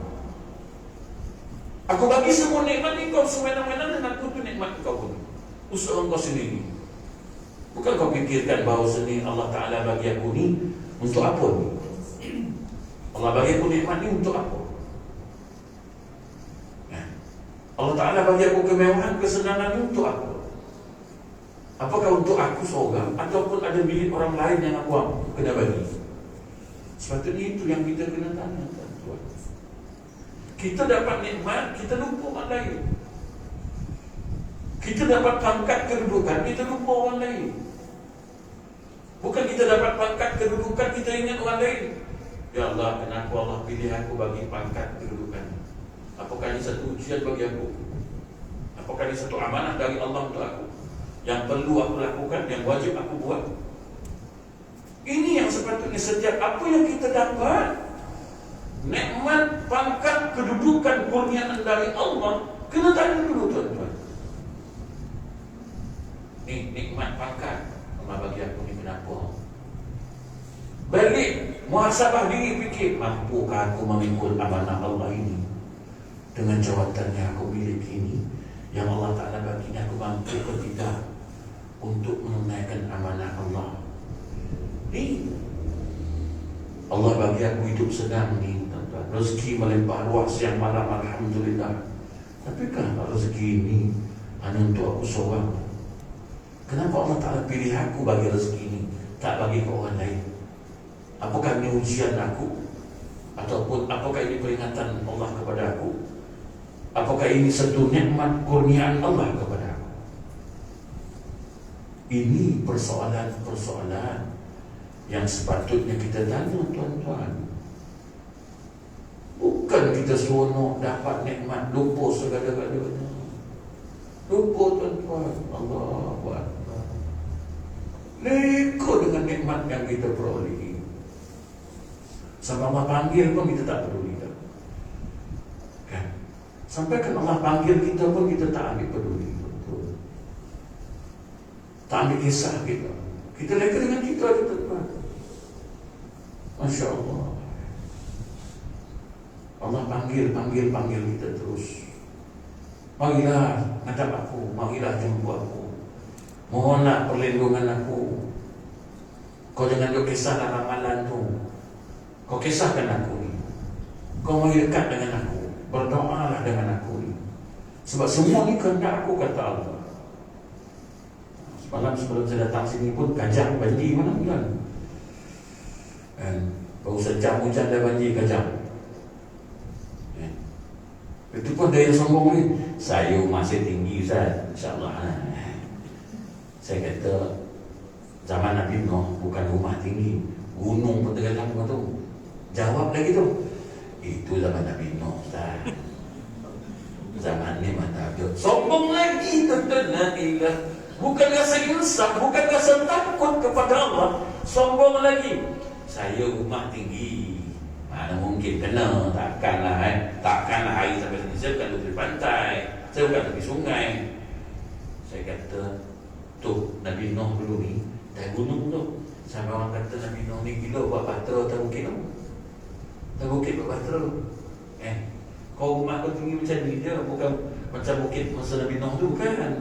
Aku bagi semua nikmat ni kau sewenang-wenang dengan aku tu nikmat kau pun. Usaha kau sendiri. Bukan kau fikirkan bahawa seni Allah Ta'ala bagi aku ni untuk apa ni? Allah bagi aku nikmat ni untuk apa? Ya. Allah Ta'ala bagi aku kemewahan, kesenangan ni untuk apa? Apakah untuk aku seorang ataupun ada milik orang lain yang aku kena bagi? Sepatutnya itu yang kita kena tanya, tuan-tuan. Kita dapat nikmat, kita lupa orang lain. Kita dapat pangkat kedudukan, kita lupa orang lain. Bukan kita dapat pangkat kedudukan, kita ingat orang lain. Ya Allah, kenapa Allah pilih aku bagi pangkat kedudukan? Apakah ini satu ujian bagi aku? Apakah ini satu amanah dari Allah untuk aku? Yang perlu aku lakukan, yang wajib aku buat? Ini yang sepatutnya setiap apa yang kita dapat, nikmat, pangkat, kedudukan, kurniaan dari Allah, kena tanya dulu, tuan-tuan. Ni nikmat pangkat Allah bagi aku ni kenapa? Balik muhasabah diri, fikir, mampukah aku memikul amanah Allah ini dengan jawatan yang aku miliki ini, yang Allah Ta'ala bagi ni, aku mampu ke tidak untuk menunaikan amanah Allah ni? Allah bagi aku hidup senang ni, tuan-tuan. Rezeki melimpah ruah siang malam, alhamdulillah. Tapi kan rezeki ini hanya untuk aku seorang. Kenapa Allah Ta'ala pilih aku bagi rezeki ini, tak bagi ke orang lain? Apakah ini ujian aku? Ataupun apakah ini peringatan Allah kepada aku? Apakah ini satu nikmat kurniaan Allah kepada aku? Ini persoalan-persoalan yang sepatutnya kita tanya, tuan-tuan. Bukan kita seronok dapat nikmat, lupa segala-galanya. Lupa, tuan-tuan. Allah Akbar. Leka dengan nikmat yang kita peroleh. Sampai Allah panggil pun kita tak peduli dah. Kan? Sampai kan Allah panggil kita pun kita tak ambil peduli. Betul. Tak ambil kisah kita. Kita leka dengan kita aja, tuan-tuan. Masya Allah. Allah panggil kita terus. Marilah hadap aku, marilah jumpa aku. Mohonlah perlindungan aku. Kau jangan duk kisah ramalan tu. Kau kisahkan aku ni. Kau mari dekat dengan aku. Berdoalah dengan aku ni. Sebab semua ni kehendak aku, kata Allah. Semalam sebelum saya datang sini pun Kajang banjir mana bulan. Baru sejam hujan dah banjir Kajang. Itu pun dia yang sombong ni. Saya masih tinggi Ustaz, InsyaAllah. Saya kata zaman Nabi Nuh bukan rumah tinggi, gunung pun tergelam tu. Jawab lagi tu, itu zaman Nabi Nuh Ustaz. Zaman ni mana ada. Sombong lagi tuan-tuan. Bukan rasa insaf, bukan rasa takut kepada Allah. Sombong lagi. Saya rumah tinggi, mana mungkin kena. Takkanlah hari sampai sini. Saya bukan tepi pantai, saya bukan tepi sungai. Saya kata tu Nabi Nuh dulu ni dah gunung tu. Sampai orang kata Nabi Nuh ni gila buat bahtera atas bukit tu. Atas bukit buat bahtera. Kau rumah kau tinggi macam ni je, bukan macam bukit masa Nabi Nuh tu, bukan.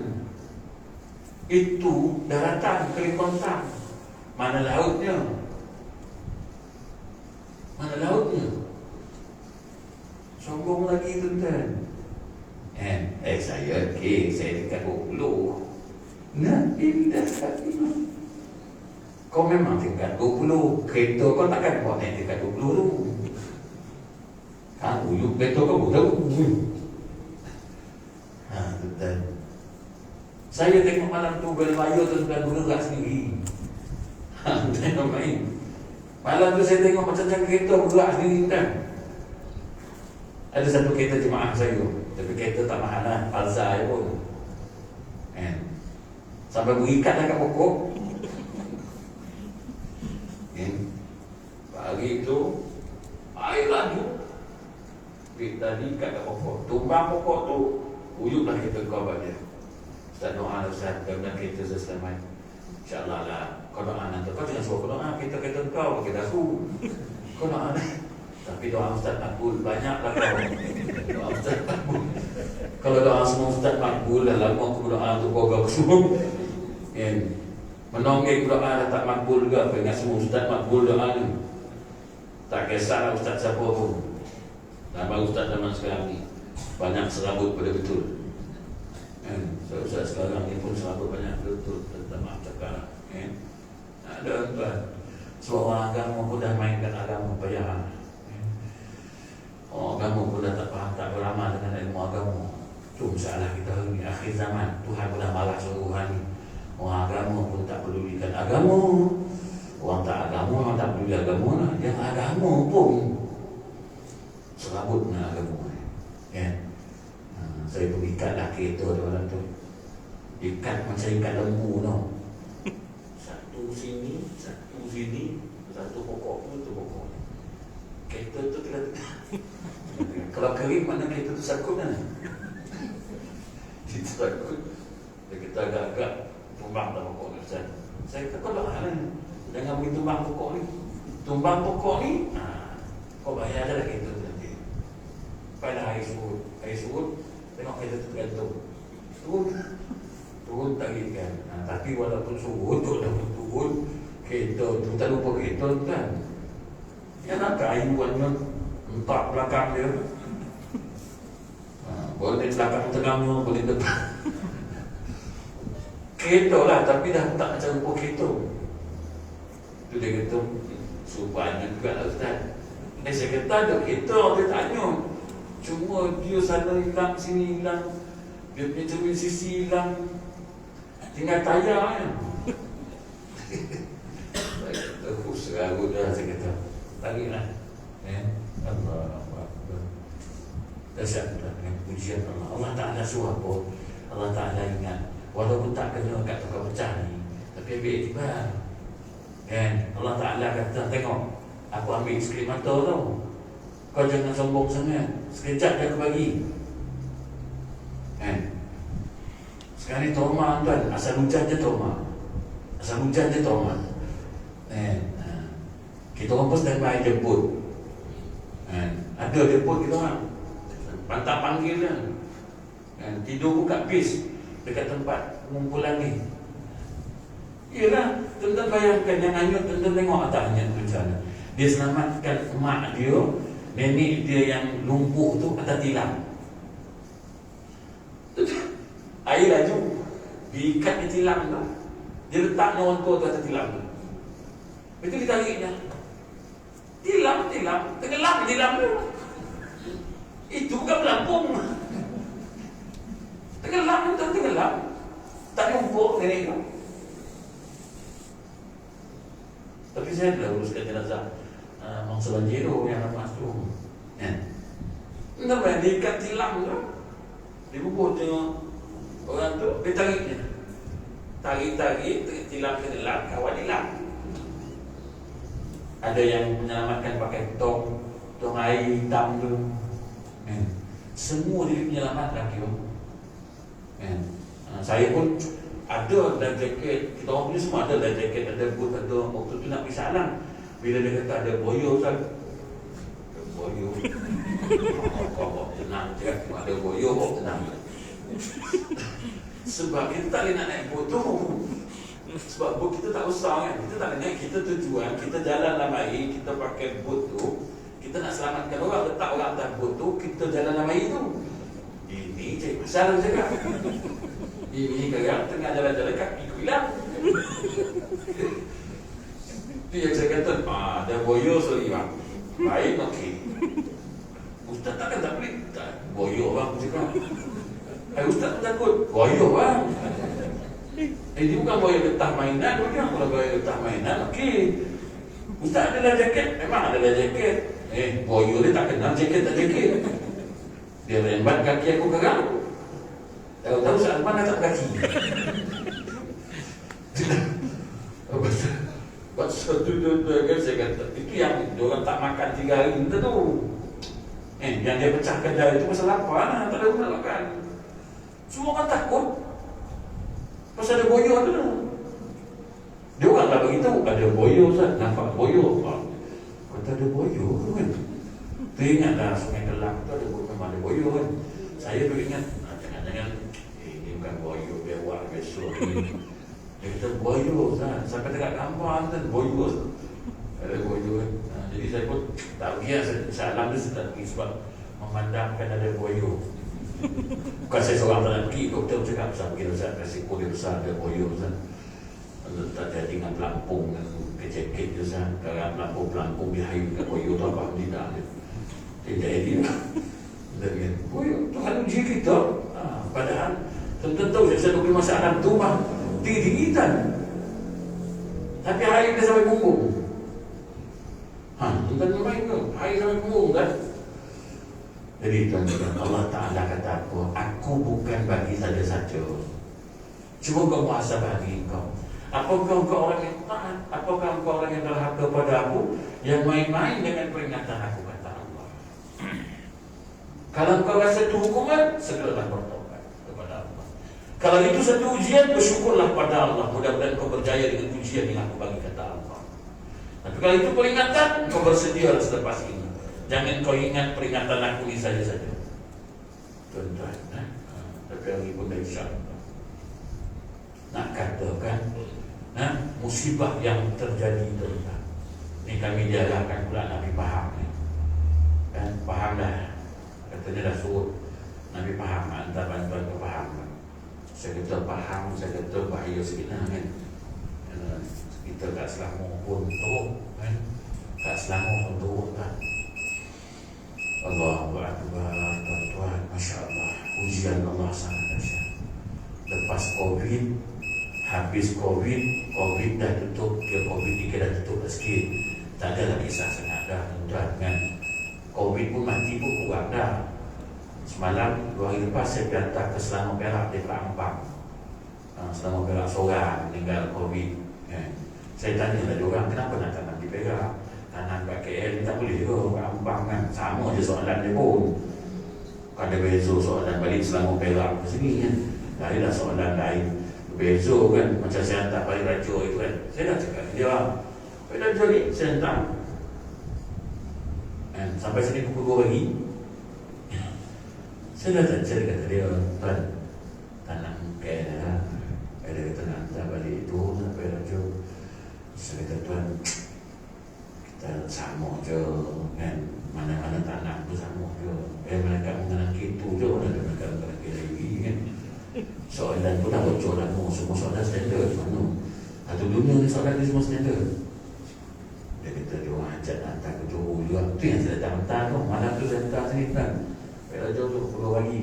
Itu daratan Kalimantan. Mana lautnya? Mana lautnya? Sombong lagi tuan-tuan. Saya dekat 20. Nabi dah kata kau memang dekat 20. Kereta kau takkan kau naik dekat 20 tu. Uyuk kereta kau pun tahu. Tuan-tuan, saya tengok malam tu berlayar tuan-tuan, bergerak sendiri. Tengok main. Malam tu saya tengok macam kereta bergerak sendiri kan. Ada satu kereta jemaah saya, tapi kereta tak mahal lah, Alza je pun. Sampai berikat lah kat pokok. Pagi tu air laju. Kita diikat kat pokok, tumbang pokok tu, uyuklah kita kau bagi. Ustaz doa Ustaz, kemudian kita selamat. InsyaAllah lah, kau doa nanti. Kau jangan suruh kau doa, kita kau bagi dasu. Kau doa nanti. Tapi doa Ustaz makbul, banyaklah kau. Doa Ustaz makbul. Kalau doa semua Ustaz makbul, dah lama aku berdoa untuk kau semua. Menonggeng doa dah tak makbul juga. Kau ingat semua Ustaz makbul doa ni. Tak kisahlah Ustaz siapa pun. Nama Ustaz zaman sekarang ni banyak serabut pada betul. Ustaz sekarang ni pun serabut banyak betul. Tentang maaf cakap. Ada tuan. Seorang agama pun dah mainkan agama payah. Orang agama pun dah tak faham, tak beramal dengan ilmu agama. Itu masalah kita hari ni, akhir zaman. Tuhan pun dah malas suruhan ni. Orang agama pun tak pedulikan agama. Orang tak agama, orang tak peduli agama lah. Yang agama pun serabut dengan agama. Saya pun ikatlah kereta dia malam tu. Ikat macam ikat lembu tau. Satu sini, satu pokok tu, pokok. Kereta tu tengah-tengah. Kalau kering mana kereta tu sakut kan? Kita sakut. Dia kata agak-agak tumbang dah pokok ni. Saya kata kau dah lah. Jangan pergi tumbang pokok ni. Tumbang pokok ni, kau bayar je lah kereta tu nanti. Pada air surut, tengok kereta tu tergantung. Turun tak kan. Tapi walaupun surut, turun kereta tu, tak lupa kereta tu kan. Yang nak kayu warna empat belakang dia. Boleh belakang tengahnya, boleh depan. Kereta lah, tapi dah tak macam rupa kereta. Itu dia kata, supaya juga lah Ustaz. Saya kata ada kereta, dia tanya. Cuma dia sana hilang, sini hilang. Dia punya cermin sisi hilang. Tinggal tayar kan. Saya kata, serabut dah, saya kata. Tariklah. Allah. Dahsyat dengan pujian Allah. Allah Ta'ala suruh apa? Allah Ta'ala ingat. Walaupun tak kena kat tukar pecah ni, tapi ambil iktibar. Allah Ta'ala kata, tengok, aku ambil skrip mata tau. Kau jangan sombong sangat. Sekejap dia aku bagi. Sekarang ni trauma tuan. Asal hujan je trauma. Kita orang pun standby jemput. Ada jemput kita orang. Pantang panggil dia. Tidur buka bis dekat tempat pengumpulan ni. Yelah, tuan-tuan bayangkan yang hanyut, tuan-tuan tengok atas hanyut macam mana. Dia selamatkan emak dia, nenek dia yang lumpuh tu atas tilam. Air laju, diikat di tilam tu. Dia letak orang tua tu atas tilam tu. Itu ditariknya. Tilam, tenggelam di tilam tu. Itu bukan pelampung. Tenggelam. Tak lumpuh nenek tu. Tapi saya dah uruskan jenazah Mangsa Banjiro yang lepas tu. Entah mana diikat tilam tu. Dia bubuh tengok orang tu, dia tariknya. Tarik, tilam tenggelam, kawan hilang. Ada yang menyelamatkan pakai tong air hitam tu. Semua dia penyelamat lagi. Saya pun ada dan jaket, kita orang punya semua ada dan jaket, ada boot, ada waktu tu nak pergi salam. Bila dia kata ada boyo kan, boyo kau tenang je, ada boyo kau tenang. Sebab kita tak boleh nak naik boat tu. Sebab boat kita tak usah kan, kita tak boleh naik, kita tujuan, kita jalan dalam air, kita pakai boat tu, kita nak selamatkan orang, letak orang atas boat tu, kita jalan dalam air tu. Ini cari masalah cakap. Ini kadang tengah jalan-jalan kaki ku hilang. Itu yang saya kata, ada boyo sorry bang. Baik, okey. Ustaz takkan tak boleh. Boyo bang, aku cakap. Ustaz pun takut. Boyo bang. Ini bukan boyo getah mainan. Kalau boyo getah mainan, okey. Ustaz adalah jaket. Memang adalah jaket. Boyo dia tak kenal jaket tak jaket. Dia rembat kaki aku garang. Tahu-tahu saat mana tak kaki. Buat satu kan saya kata itu yang orang tak makan 3 hari kita tu. Yang dia pecahkan dari itu pasal apa lah, tak ada guna makan. Semua orang takut pasal ada boyo tu. Dia orang tak beritahu ada boyo Ustaz, nampak boyo. Kata ada boyo kan. Teringatlah Sungai Kelang tu memang ada boyo kan. Saya beringat jangan-jangan ini bukan boyo bewak besok ni. Dia kata boyo Ustaz, sampai dekat kampung tu boyo. Ada boyo kan. Jadi saya pun tak pergi salam tu saya tak pergi sebab memandangkan ada boyo. Bukan saya seorang tak nak pergi, doktor cakap Ustaz pergi Ustaz, resiko dia besar ada boyo Ustaz. Tak jadi dengan pelampung ke jaket je Ustaz. Kalau pelampung dia hayu kat boyo tu apa tidak dia. Dia jadi dengan boyo Tuhan uji kita. Padahal tuan-tuan tahu saya duduk di masalah tu mah tinggi-tinggitan. Tapi hari dia sampai punggung. Tuan-tuan main ke? Hari sampai punggung kan? Jadi tuan-tuan, Allah Ta'ala kata aku bukan bagi saja-saja. Cuma kau muhasabah diri kau. Apakah kau orang yang taat? Apakah kau orang yang derhaka pada aku, yang main-main dengan peringatan aku, kata Allah. Kalau kau rasa itu hukuman, segeralah bertobat kepada Allah. Kalau itu satu ujian, bersyukurlah pada Allah. Mudah-mudahan kau berjaya dengan ujian yang aku bagi, kata Allah. Tapi kalau itu peringatan, kau bersedia selepas ini. Jangan kau ingat peringatan aku ini saja-saja. Tuan-tuan, tapi hari pun dah insyaAllah nak katakan musibah yang terjadi tuan-tuan. Ini kami diarahkan pula Nabi faham ni. Kan faham dah. Katanya dah suruh Nabi faham, hantar bantuan ke faham. Saya kata faham, saya kata bahaya sikit kan. Kita kat Selangor pun teruk kan. Kat Selangor pun teruk kan. Allahu Akbar, tuan-tuan, Masya Allah. Ujian Allah sangat dahsyat. Lepas Covid, habis Covid dah tutup, ke Covid ni dah tutup sikit. Tak ada lagi kisah sangat dah tuan-tuan kan. Covid pun mati pun kurang dah. Semalam, 2 hari lepas saya hantar ke Selangor Perak di Perampang. Selangor Perak seorang meninggal Covid kan. Saya tanya tadi orang, kenapa nak tanam di Perak? Tanam kat KL tak boleh ke? Perampang kan. Sama je soalan dia pun. Ada beza soalan balik Selangor Perak ke sini kan. Lain dah soalan lain. Beza kan. Macam saya hantar balik raja itu kan. Saya dah cakap dia balik raja ni saya hantar kan. Sampai sini pukul 2 pagi. Saya dah kata dia, tuan tanam KL. Dia kata nak hantar balik itu sampai raja. Saya kata tuan, kita kata sama je kan, mana-mana tak nak pun sama je. Mereka mengenal gitu je, mereka mengenal lagi kan. Soalan pun dah bocor dah, semua soalan standard mana. Satu dunia ni soalan ni semua standard. Dia kata dia orang ajak nak hantar ke Johor juga. Tu yang saya datang hantar tu, malam tu saya hantar sini kan. Pada Johor tu pukul 2 pagi.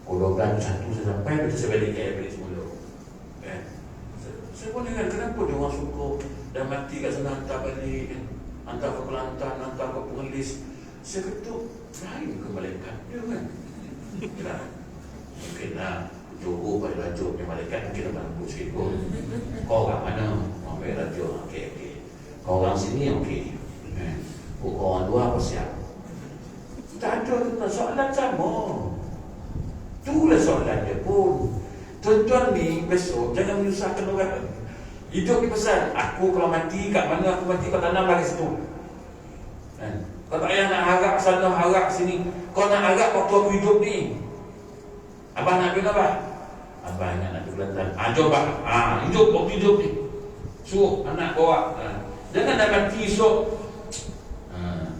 Pukul 12 1 saya sampai, lepas tu saya balik ke balik semula. Kan? Saya pun dengar kenapa dia orang suka dah mati kat sana hantar balik kan? Hantar ke Kelantan, hantar ke Perlis. Saya kata, lain ke malaikat dia kan? Yalah, mungkinlah Johor pada rajuk yang malaikat mungkin dapat rambut sikit pun. Kau orang mana? Orang balik rajuk, okey. Kau orang sini, okey. Kau orang luar apa siap? Tak ada soalan sama. Itulah soalan dia pun. Tuan-tuan ni besok jangan menyusahkan orang. Hidup ni pesan, aku kalau mati kat mana aku mati, kau tanam lagi situ. Kau tak payah nak harap sana, harap sini. Kau nak harap waktu aku hidup ni. Abang nak pergi apa? Abang ingat nak pergi Kelantan. Jom bang. Hidup waktu hidup ni. Suruh anak bawa. Jangan dah mati esok.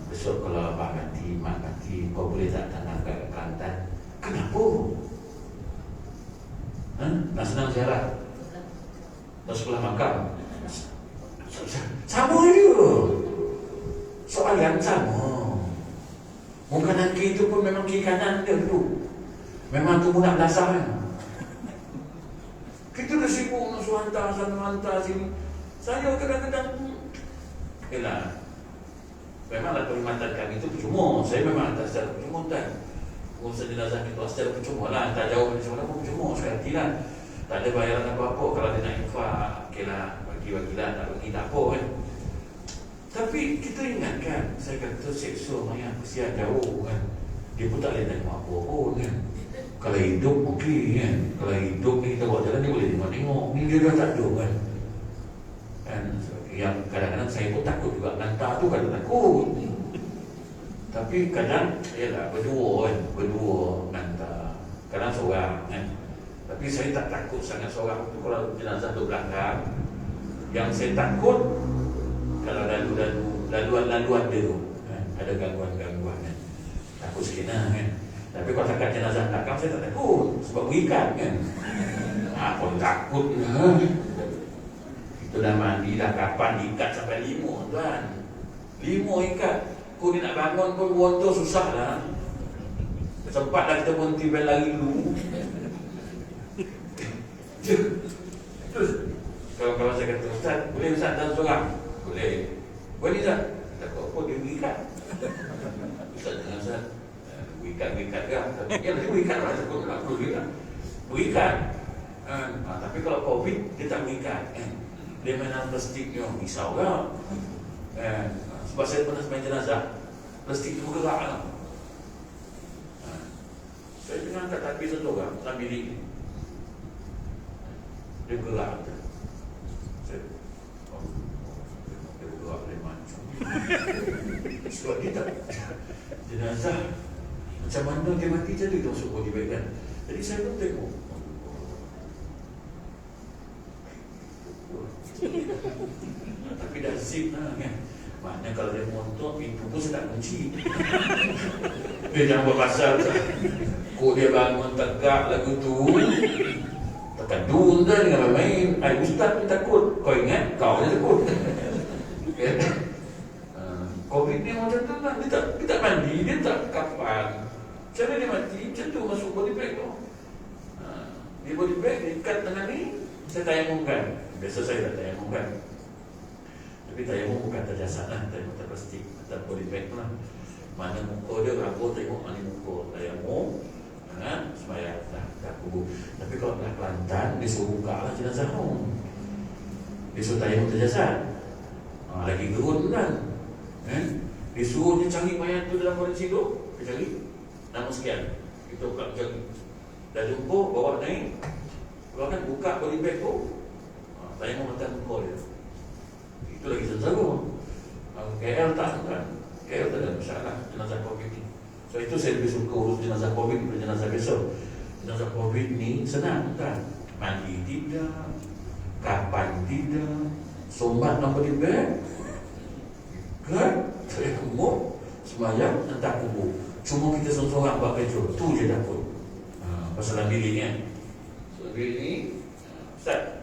Besok kalau abang mati, mak mati, kau boleh tak tanam kat Kelantan? Kenapa? Nak senang ziarah? Nak sekolah makam? Sama je. Soalan sama. Muka kaki itu pun memang kiri kanan dia dulu. Memang tu nak belasah kan. Kita dah sibuk nak suruh hantar sana, hantar sini. Saya kadang-kadang yalah, memanglah perkhidmatan kami itu percuma. Saya memang hantar secara percuma kan. Urusan jenazah itu secara percuma lah. Hantar jauh dari mana pun percuma sekali lah. Tak ada bayaran apa-apa. Kalau dia nak infak, okey lah, bagi-bagilah, tak bagi tak apa kan. Tapi kita ingatkan, saya kata seksa mayat kesian jauh kan. Dia pun tak boleh tengok apa pun kan. Kalau hidup okey kan. Kalau hidup ni kita buat jalan, dia boleh tengok-tengok. Ni dia dah tak ada kan. Yang kadang-kadang saya pun takut juga. Lantar tu kadang takut. Tapi kadang, yalah, berdua kan. Berdua lantar. Kadang seorang kan. Tapi saya tak takut sangat seorang tu kalau jenazah tu belakang. Yang saya takut kalau laluan dia tu kan? Ada gangguan-gangguan kan. Takut sikit lah kan. Tapi kalau takat jenazah belakang saya tak takut. Sebab berikat kan. Pun takut lah. Itu dah mandi dah, kapan ikat sampai 5 tuan. 5 ikat. Kau ni nak bangun pun bontor susah lah. Sempat dah kita berhenti lari dulu. Terus kawan-kawan saya kata, Ustaz, boleh Ustaz hantar seorang? Boleh. Boleh Ustaz? Takut apa dia berikat. Ustaz jangan Ustaz, berikat kan. Ya dia berikat lah, takut tak perlu berikat. Berikat. Tapi kalau COVID dia tak berikat. Dia mainan plastiknya, risau lah. Sebab saya pernah main jenazah, plastik tu bergerak lah. Saya tengah angkat tapi satu orang sambil ni. Dia bergerak. Dia bergerak dari macam. Sebab dia tak jenazah. Macam mana dia mati macam tu, dia masuk body bag kan. Jadi saya pun tengok. Tapi dah zip lah kan. Maknanya kalau dia motor, pintu pun saya tak kunci. Dia jangan buat pasal. Kok dia bangun tegak lagu tu, tekan dun dah dengan main-main. Ustaz pun takut. Kau ingat? Kau je takut. COVID ni macam tu lah. Dia tak mandi, dia tak kapan. Cara dia mati, macam tu masuk body bag tu. Dia body bag, dia ikat tangan ni. Saya tayamumkan. Biasa saya tak tayamumkan. Tapi tayamum bukan atas jasad lah. Tayamum atas plastik, atas body bag lah. Mana muka dia, rambut tengok mana muka. Tayamum, sembahyang dah kubur. Tapi kalau dah Kelantan, dia suruh buka lah jenazah tu. Dia suruh tayamum atas jasad. Lagi gerun kan. Dia suruh dia cari mayat tu dalam kondisi tu. Dia cari nama sekian. Kita buka cari. Dah jumpa, bawa naik. Kalau kan buka body bag tu, tayamum atas muka dia. Itu lagi sengsara. KL tak kan? KL tak ada masalah jenazah COVID ni. So itu saya lebih suka urus jenazah COVID daripada jenazah biasa. Jenazah COVID ni senang kan? Mandi tidak, kapan tidak, sombat nombor di beg, Kan? Saya umur semayang entah kubur. Cuma kita seorang-seorang buat kerja. Tu je takut. Pasal bilik ni kan. So bilik ni Ustaz.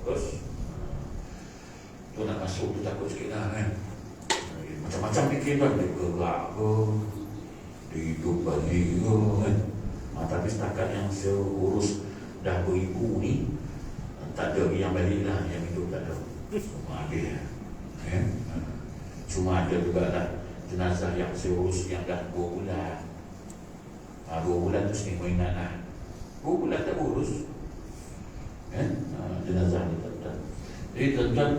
Terus tu nak masuk tu takut sikit lah kan. Macam-macam fikir kan. Dia gerak ke, dia hidup balik ke kan. Tapi setakat yang saya urus dah beribu ni, tak ada yang balik lah. Yang hidup tak ada. Semua habis lah kan. Cuma ada juga lah jenazah yang saya urus yang dah 2 bulan. 2 bulan tu sini ingat lah. 2 bulan tak urus kan? Jenazah ni tuan-tuan. Jadi tuan-tuan,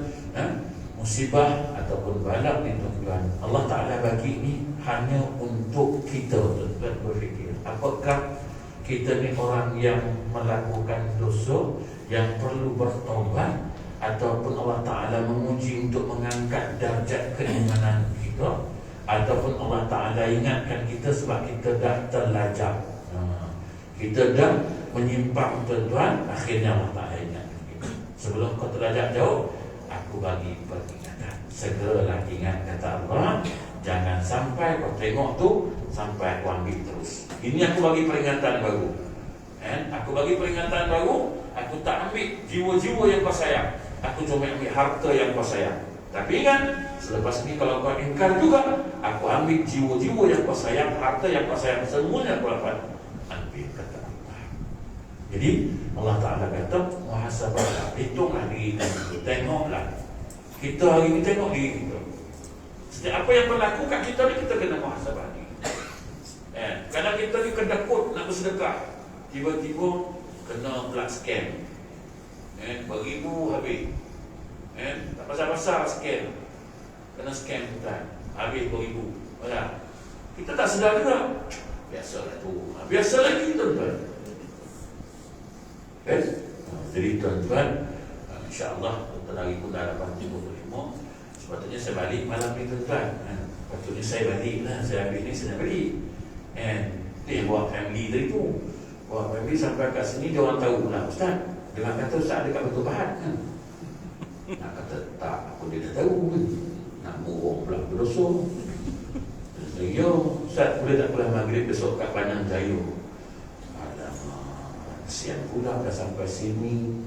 musibah ataupun balak ni tuan-tuan, Allah Ta'ala bagi ni hanya untuk kita tuan-tuan berfikir. Apakah kita ni orang yang melakukan dosa yang perlu bertaubat, ataupun Allah Ta'ala menguji untuk mengangkat darjat keimanan kita, ataupun Allah Ta'ala ingatkan kita sebab kita dah terlajak, kita dah menyimpang tuan-tuan, akhirnya Allah Ta'ala ingatkan kita. Sebelum kau terlajak jauh, aku bagi peringatan. Segeralah ingat kata Allah, jangan sampai kau tengok tu sampai aku ambil terus. Ini aku bagi peringatan baru. Aku bagi peringatan baru. Aku tak ambil jiwa-jiwa yang kau sayang. Aku cuma ambil harta yang kau sayang. Tapi ingat, selepas ini kalau kau ingkar juga, aku ambil jiwa-jiwa yang kau sayang, harta yang kau sayang, semuanya aku dapat ambil, kata Allah. Jadi Allah Ta'ala kata, muhasabah, hitunglah diri kita, tengoklah. Kita hari ini tengok diri kita. Setiap apa yang berlaku kat kita ni, kita kena muhasabah diri. Kadang kita ni kedekut nak bersedekah, tiba-tiba kena pula scam. Beribu habis. Tak pasal-pasal scam. Kena scam hutan, habis beribu. Kita tak sedar juga. Biasalah tu. Biasa lagi tuan-tuan. Jadi tuan-tuan, insya-Allah tuan hari pun dah 85. Sepatutnya saya balik malam ni tuan-tuan. Patutnya saya balik lah. Saya habis ni saya nak balik. Itu yang bawa family tadi tu. Bawa family sampai kat sini, dia orang tahu lah, Ustaz, dia kata Ustaz dekat Batu Pahat kan. Nak kata tak, aku dia dah tahu kan. Nak murung pula berdosa. Ya Ustaz, boleh tak pulang maghrib besok kat Panjang Jaya? Alamak, kesian pula dah sampai sini.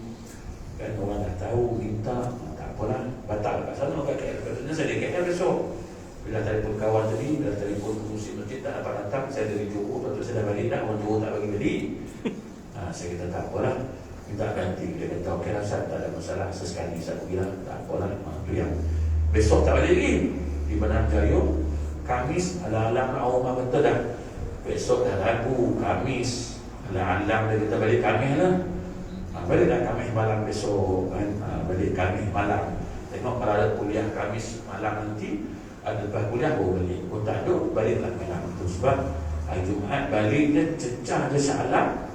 Kan orang dah tahu, minta. Tak apalah, batal kat sana kat KL. Katanya saya di KL besok. Bila telefon kawan tadi, bila telefon musim masjid tak dapat datang, saya dari Johor, lepas tu saya dah balik dah, orang Johor tak bagi balik. Saya kata tak apalah, minta ganti. Dia kata okey lah Ustaz, tak ada masalah, sesekali saya pergi lah, tak apalah. Itu yang besok tak balik lagi di Panjang Jaya. Kamis, alam-alam awam betul dah. Besok dah Rabu, Kamis, alam-alam dia kata balik Kamis lah. Baliklah Kamis malam besok kan. Balik Kamis malam. Tengok kalau ada kuliah Kamis malam nanti, ada lepas kuliah baru balik. Kalau tak ada, baliklah malam itu. Sebab hari Jumaat balik dia cecah je Shah Alam,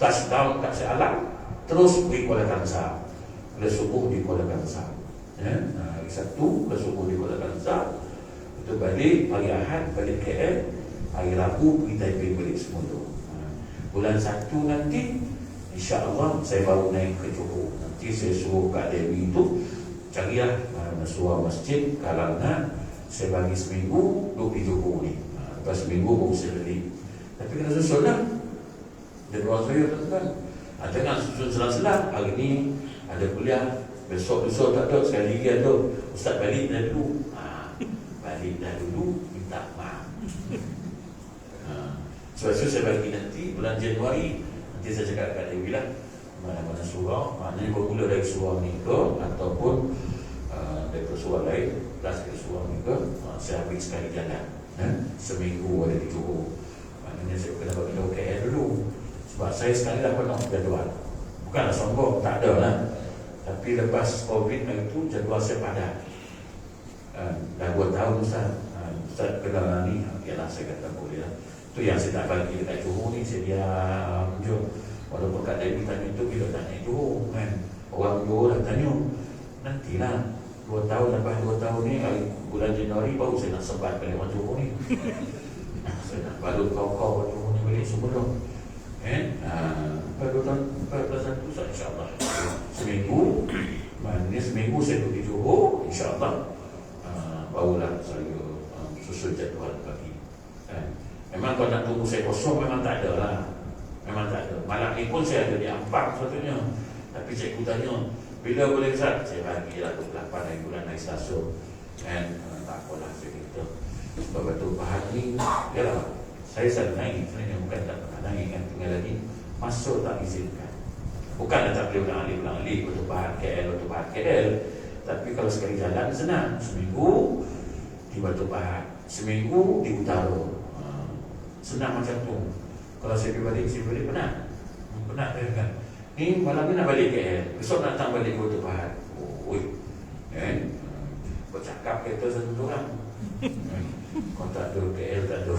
touchdown kat Shah Alam, terus pergi Kuala Kangsar. Bila subuh di Kuala Kangsar. Hari Sabtu, bila subuh di Kuala Kangsar. Itu balik, hari Ahad balik KL, hari Rabu pergi Taipei balik semua tu. Bulan 1 nanti, insya-Allah saya baru naik ke Johor. Nanti saya suruh Kak Dewi itu carilah suara masjid kalangan. Saya bagi seminggu duduk di Johor ni. Lepas seminggu baru saya balik. Tapi kena susun lah jadual saya tuan-tuan. Jangan susun selang-selang. Hari ni ada kuliah, besok tak ada, sekali lagi ada. Ustaz balik dah dulu. Balik dah dulu, minta maaf. Sebab itu saya bagi nanti bulan Januari. Nanti saya cakap kat Dewi lah, mana-mana surau, maknanya bermula dari surau ni ke, ataupun daripada surau lain, plus ke surau ni ke, saya ambil sekali jalan. Seminggu ada di Johor. Maknanya saya kena bagi tahu KL dulu. Sebab saya sekali dah penuh jadual. Bukanlah sombong, tak ada lah. Tapi lepas COVID itu jadual saya padat. Dah 2 tahun Ustaz. Ustaz kenal ni, okeylah saya kata boleh lah. Itu yang saya tak bagi dekat Johor ni, saya diam je. Walaupun Kak Dewi tanya tu, bila tak naik Johor kan, orang Johor dah tanya. Nantilah 2 tahun, lepas 2 tahun ni, bulan Januari baru saya nak sempat balik orang Johor ni. Saya nak balut kau-kau orang Johor ni balik semua dong. Lepas 2 tahun, 14 tu insyaAllah seminggu. Maknanya seminggu saya duduk di Johor, insyaAllah baru Memang kalau nak tunggu saya kosong memang tak ada lah. Memang tak ada. Malam ni pun saya ada di Ampang sepatutnya. Tapi cikgu tanya, bila boleh Ustaz? Saya bagilah 28 hari bulan naik stasiun. Dan tak apalah saya kata. Sebab batu pahat ni, yalah, saya selalu naik. Sebenarnya bukan tak pernah naik kan. Tinggal lagi, masuk tak izinkan. Bukan tak boleh ulang alik batu pahat KL, batu pahat KL. Tapi kalau sekali jalan senang. Seminggu di Batu Pahat, seminggu di Utara. Senang macam tu. Kalau saya pergi balik penat. Penat kan. Ni malam ni nak balik KL, besok nak datang balik ke Batu Pahat. Bercakap kereta satu orang. Kau tak ada KL, tak ada.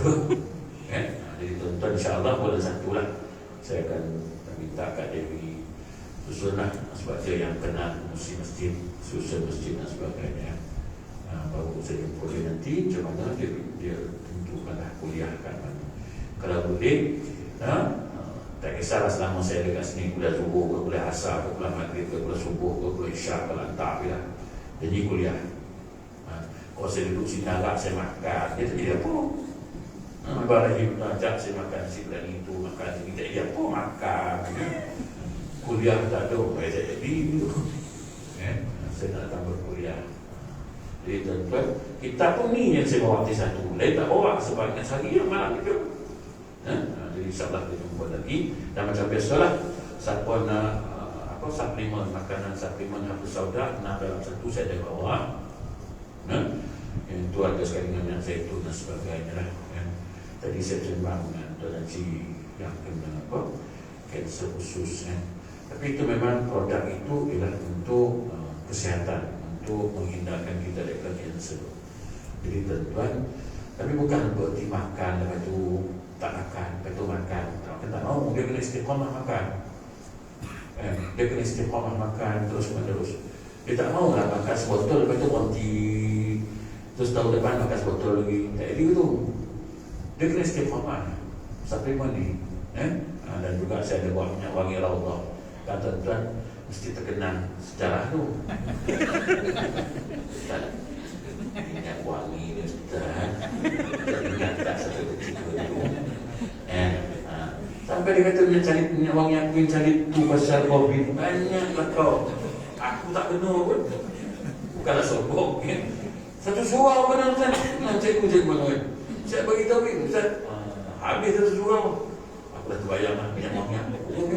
Jadi tuan-tuan insya-Allah bulan 1 lah saya akan minta Kak Dewi susunlah, sebab dia yang kenal masjid, susun masjid dan sebagainya. Baru saya jumpa dia nanti macam mana dia tentukanlah kuliah kat mana. Kalau boleh, tak kisahlah selama saya dekat sini, kuliah subuh ke, kuliah asar ke, kuliah maghrib ke, kuliah subuh ke, kuliah isyak ke, lantak lah. Jadi kuliah. Kalau saya duduk sini agak saya makan, dia tak jadi apa. Ibrahim ajak saya makan nasi bilang itu, makan ini, tak jadi apa, makan. Kuliah tak ada, saya tak jadi gitu. Saya nak datang berkuliah. Jadi tuan-tuan, kita pun ni yang saya bawa satu. Lain tak bawa sebanyak sehari yang malam itu. Jadi insyaAllah kita jumpa lagi. Dan macam biasalah, siapa nak suplemen, makanan suplemen Habis Sauda, nak dalam satu saya ada bawa. Yang itu ada sekali dengan minyak zaitun dan sebagainya lah. Tadi saya sembang dengan Tuan Haji yang kena kanser usus. Tapi itu memang produk itu ialah untuk kesihatan, untuk menghindarkan kita daripada kanser. Jadi tuan-tuan, tapi bukan berarti makan lepas itu tak makan, lepas itu makan. Tak mau, dia kena istiqamah makan. Dia kena istiqamah makan terus menerus. Dia tak mau lah makan sebotol lepas itu berhenti, terus tahun depan makan sebotol lagi. Tak ada itu. Dia kena istiqamah suplemen ni. Dan juga saya ada buat minyak wangi Raudhah. Kan tuan-tuan mesti terkenang sejarah tu. Minyak wangi ni Ustaz. Ingat tak satu ketika tu. Sampai dia kata minyak wangi aku yang cari tu pasal COVID. Banyaklah kau. Aku tak kena pun. Bukanlah sombong. Satu surau mana Ustaz? Cikgu mana? Saya bagi tahu Ustaz. Habis satu surau. Aku dah terbayang lah minyak wangi aku.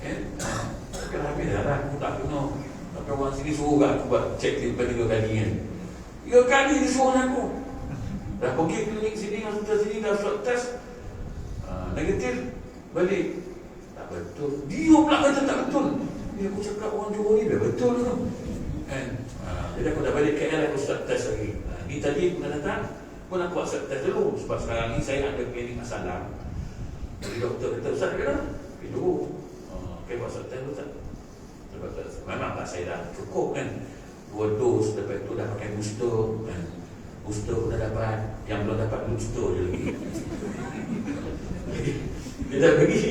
Tapi habis dah lah, aku tak kena. Tapi orang sini suruh aku buat cek 3 kali kan. 3 kali dia suruh aku. Dah pergi klinik sini, hospital sini, dah swab test negatif, balik. Tak betul. Dia pula kata tak betul. Dia aku cakap orang Johor ni biar betul tu. Jadi aku dah balik KL, aku swab test lagi. Ni tadi aku dah datang pun aku buat swab test dulu. Sebab sekarang ni saya ada klinik Asalam. Jadi doktor kata, Ustaz kena pergi dulu. Okay, buat swab test dulu Ustaz. Memang tak saya dah cukup kan. 2 dos, lepas tu dah pakai booster kan. Booster pun dah dapat. Yang belum dapat booster je lagi. Dia dah pergi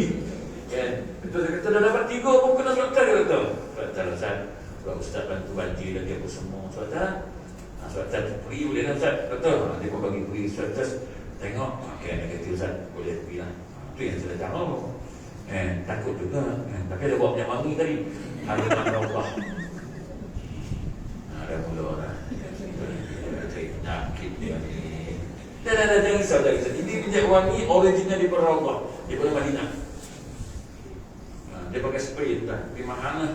kan. Betul dia kata dah dapat 3 pun kena swab test dia kata. Swab test Ustaz. Kalau Ustaz bantu-bantu lagi apa semua swab test. Swab test free boleh lah Ustaz. Betul. Dia pun bagi free swab test. Tengok, okay, negatif Ustaz. Boleh pergi lah. Itu yang saya tahu. Takut juga. Tapi ada bawa minyak wangi tadi. Harapan Allah. Ada mula lah. Penyakit dia ni. Jangan risau. Ini minyak wangi original di Allah, daripada Madinah. Dia pakai spray tu dah. Tapi mahal lah.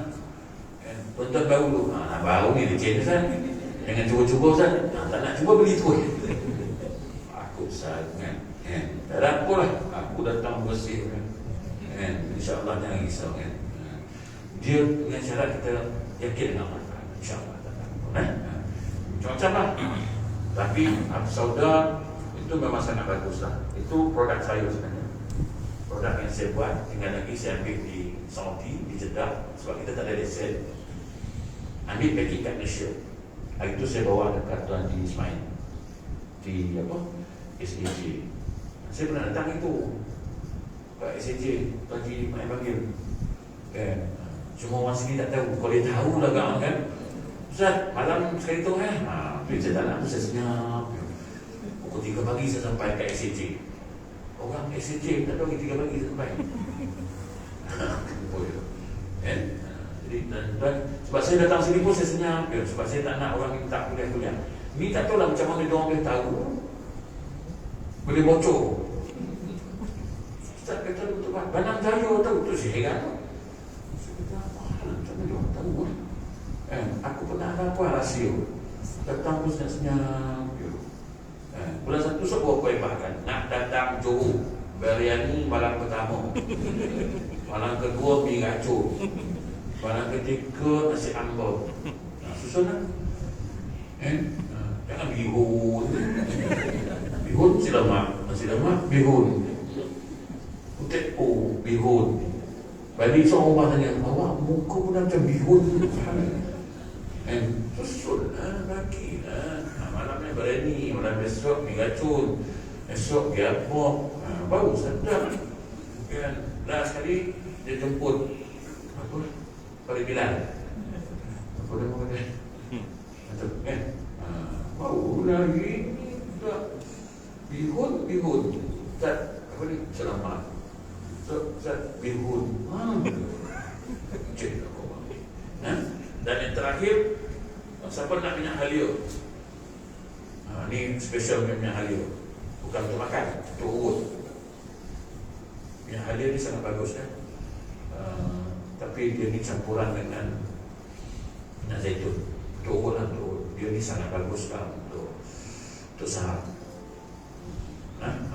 Tuan-tuan baru tu. Baru ni dia change Ustaz. Jangan cuba-cuba Ustaz. Tak nak cuba beli tu. Aku sangat. Tak ada apa lah. Aku datang bersih kan. InsyaAllah jangan risau kan. Dia dengan syarat kita yakin dengan manfaat. InsyaAllah tak apa. Macam-macam lah. Tapi Habis Sauda itu memang sangat bagus lah. Itu produk saya sebenarnya. Produk yang saya buat. Tinggal lagi saya ambil di Saudi, di Jeddah. Sebab kita tak ada lesen. Ambil packing kat Malaysia. Hari itu saya bawa dekat Tuan Haji Ismail di SAJ. Saya pernah datang itu Pak SAJ, Tuan Haji Ismail panggil kan. Cuma orang sini tak tahu. Kalau dia tahu lah kan Ustaz, malam sekali tu dia saya tak nak, saya senyap. Pukul 3 pagi saya sampai ke SCJ. Orang SCJ tak bagi 3 pagi saya sampai. Kan? Jadi dan sebab saya datang sini pun saya senyap ya, sebab saya tak nak orang minta kuliah-kuliah. Ni tak tahu lah macam mana dia orang boleh tahu. Boleh bocor. Ustaz kata betul kan, Banang Jaya tahu tu saya heran tu. Saya kata macam mana dia orang tahu kan? Aku pernah apa rahsia. Datang pun senyap-senyap. Bulan 1 sebuah peribahkan nak datang Johor Biryani malam pertama, malam kedua mi racun, malam ketiga nasi ambau. Susun lah. Jangan bihun. Bihun nasi lemak bihun. Utek bihun. Balik seorang rumah tanya, awak muka pun macam bihun. Susun lah, bagi lah. Malamnya berani, malam besok mi racun, esok mi apa, baru sedap. Kan, last sekali dia jemput apa? Pada Bilal. Apa nama dia? Macam kan? Baru lagi tak bihun. Tak apa ni? Selamat. Tak bihun. Cik aku. Dan yang terakhir, siapa nak minyak halia? Ni special minyak halia. Bukan untuk makan, untuk urut. Minyak halia ni sangat bagus kan. Tapi dia ni campuran dengan minyak zaitun. Untuk urut lah, untuk urut. Dia ni sangat bagus kan untuk saham.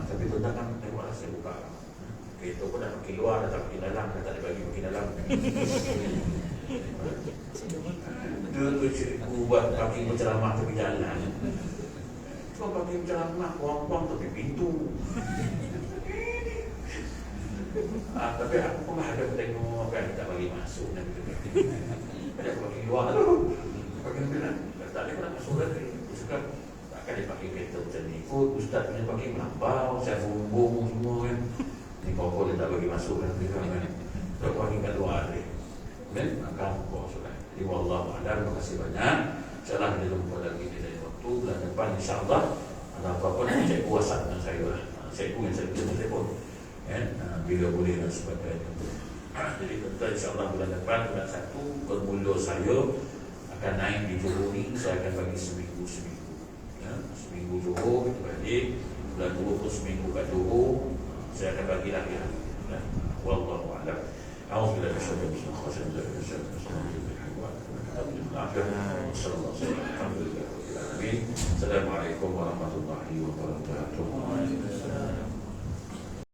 Tapi tuan-tuan kan tengoklah saya buka. Itu pun dah pakai luar, dah tak pakai dalam, dah tak ada bagi pakai dalam. Dia tu cikgu buat parking berceramah tepi jalan. Cuma parking berceramah, buang-buang tepi pintu. Tapi aku pun ada tengok kan, tak bagi masuk. Ada parking luar tu. Parking bilang, tak ada nak masuk lagi. Aku suka, takkan dia parking kereta macam ni. Ustaz punya parking melampau, saya bumbung semua kan. Ni kau dia tak bagi masuk kan. Tak parking kat luar ni. Kan, akan bawa surat. Jadi wallahu a'lam, terima kasih banyak. InsyaAllah kita jumpa lagi di lain waktu. Bulan depan insyaAllah ada apa-apa nanti cikgu WhatsApp dengan saya lah. Cikgu yang saya pilih telefon bila boleh dan sebagainya. Jadi tuan-tuan insyaAllah bulan depan, bulan 1 bermula saya akan naik di Johor ni. Saya akan bagi seminggu seminggu Johor kita balik. Bulan 2 pun seminggu kat Johor. Saya akan bagi lagi wallahu a'lam. أعوذ بالله من الشيطان الرجيم وأعوذ بالله من الشيطان الرجيم السلام عليكم ورحمة الله وبركاته.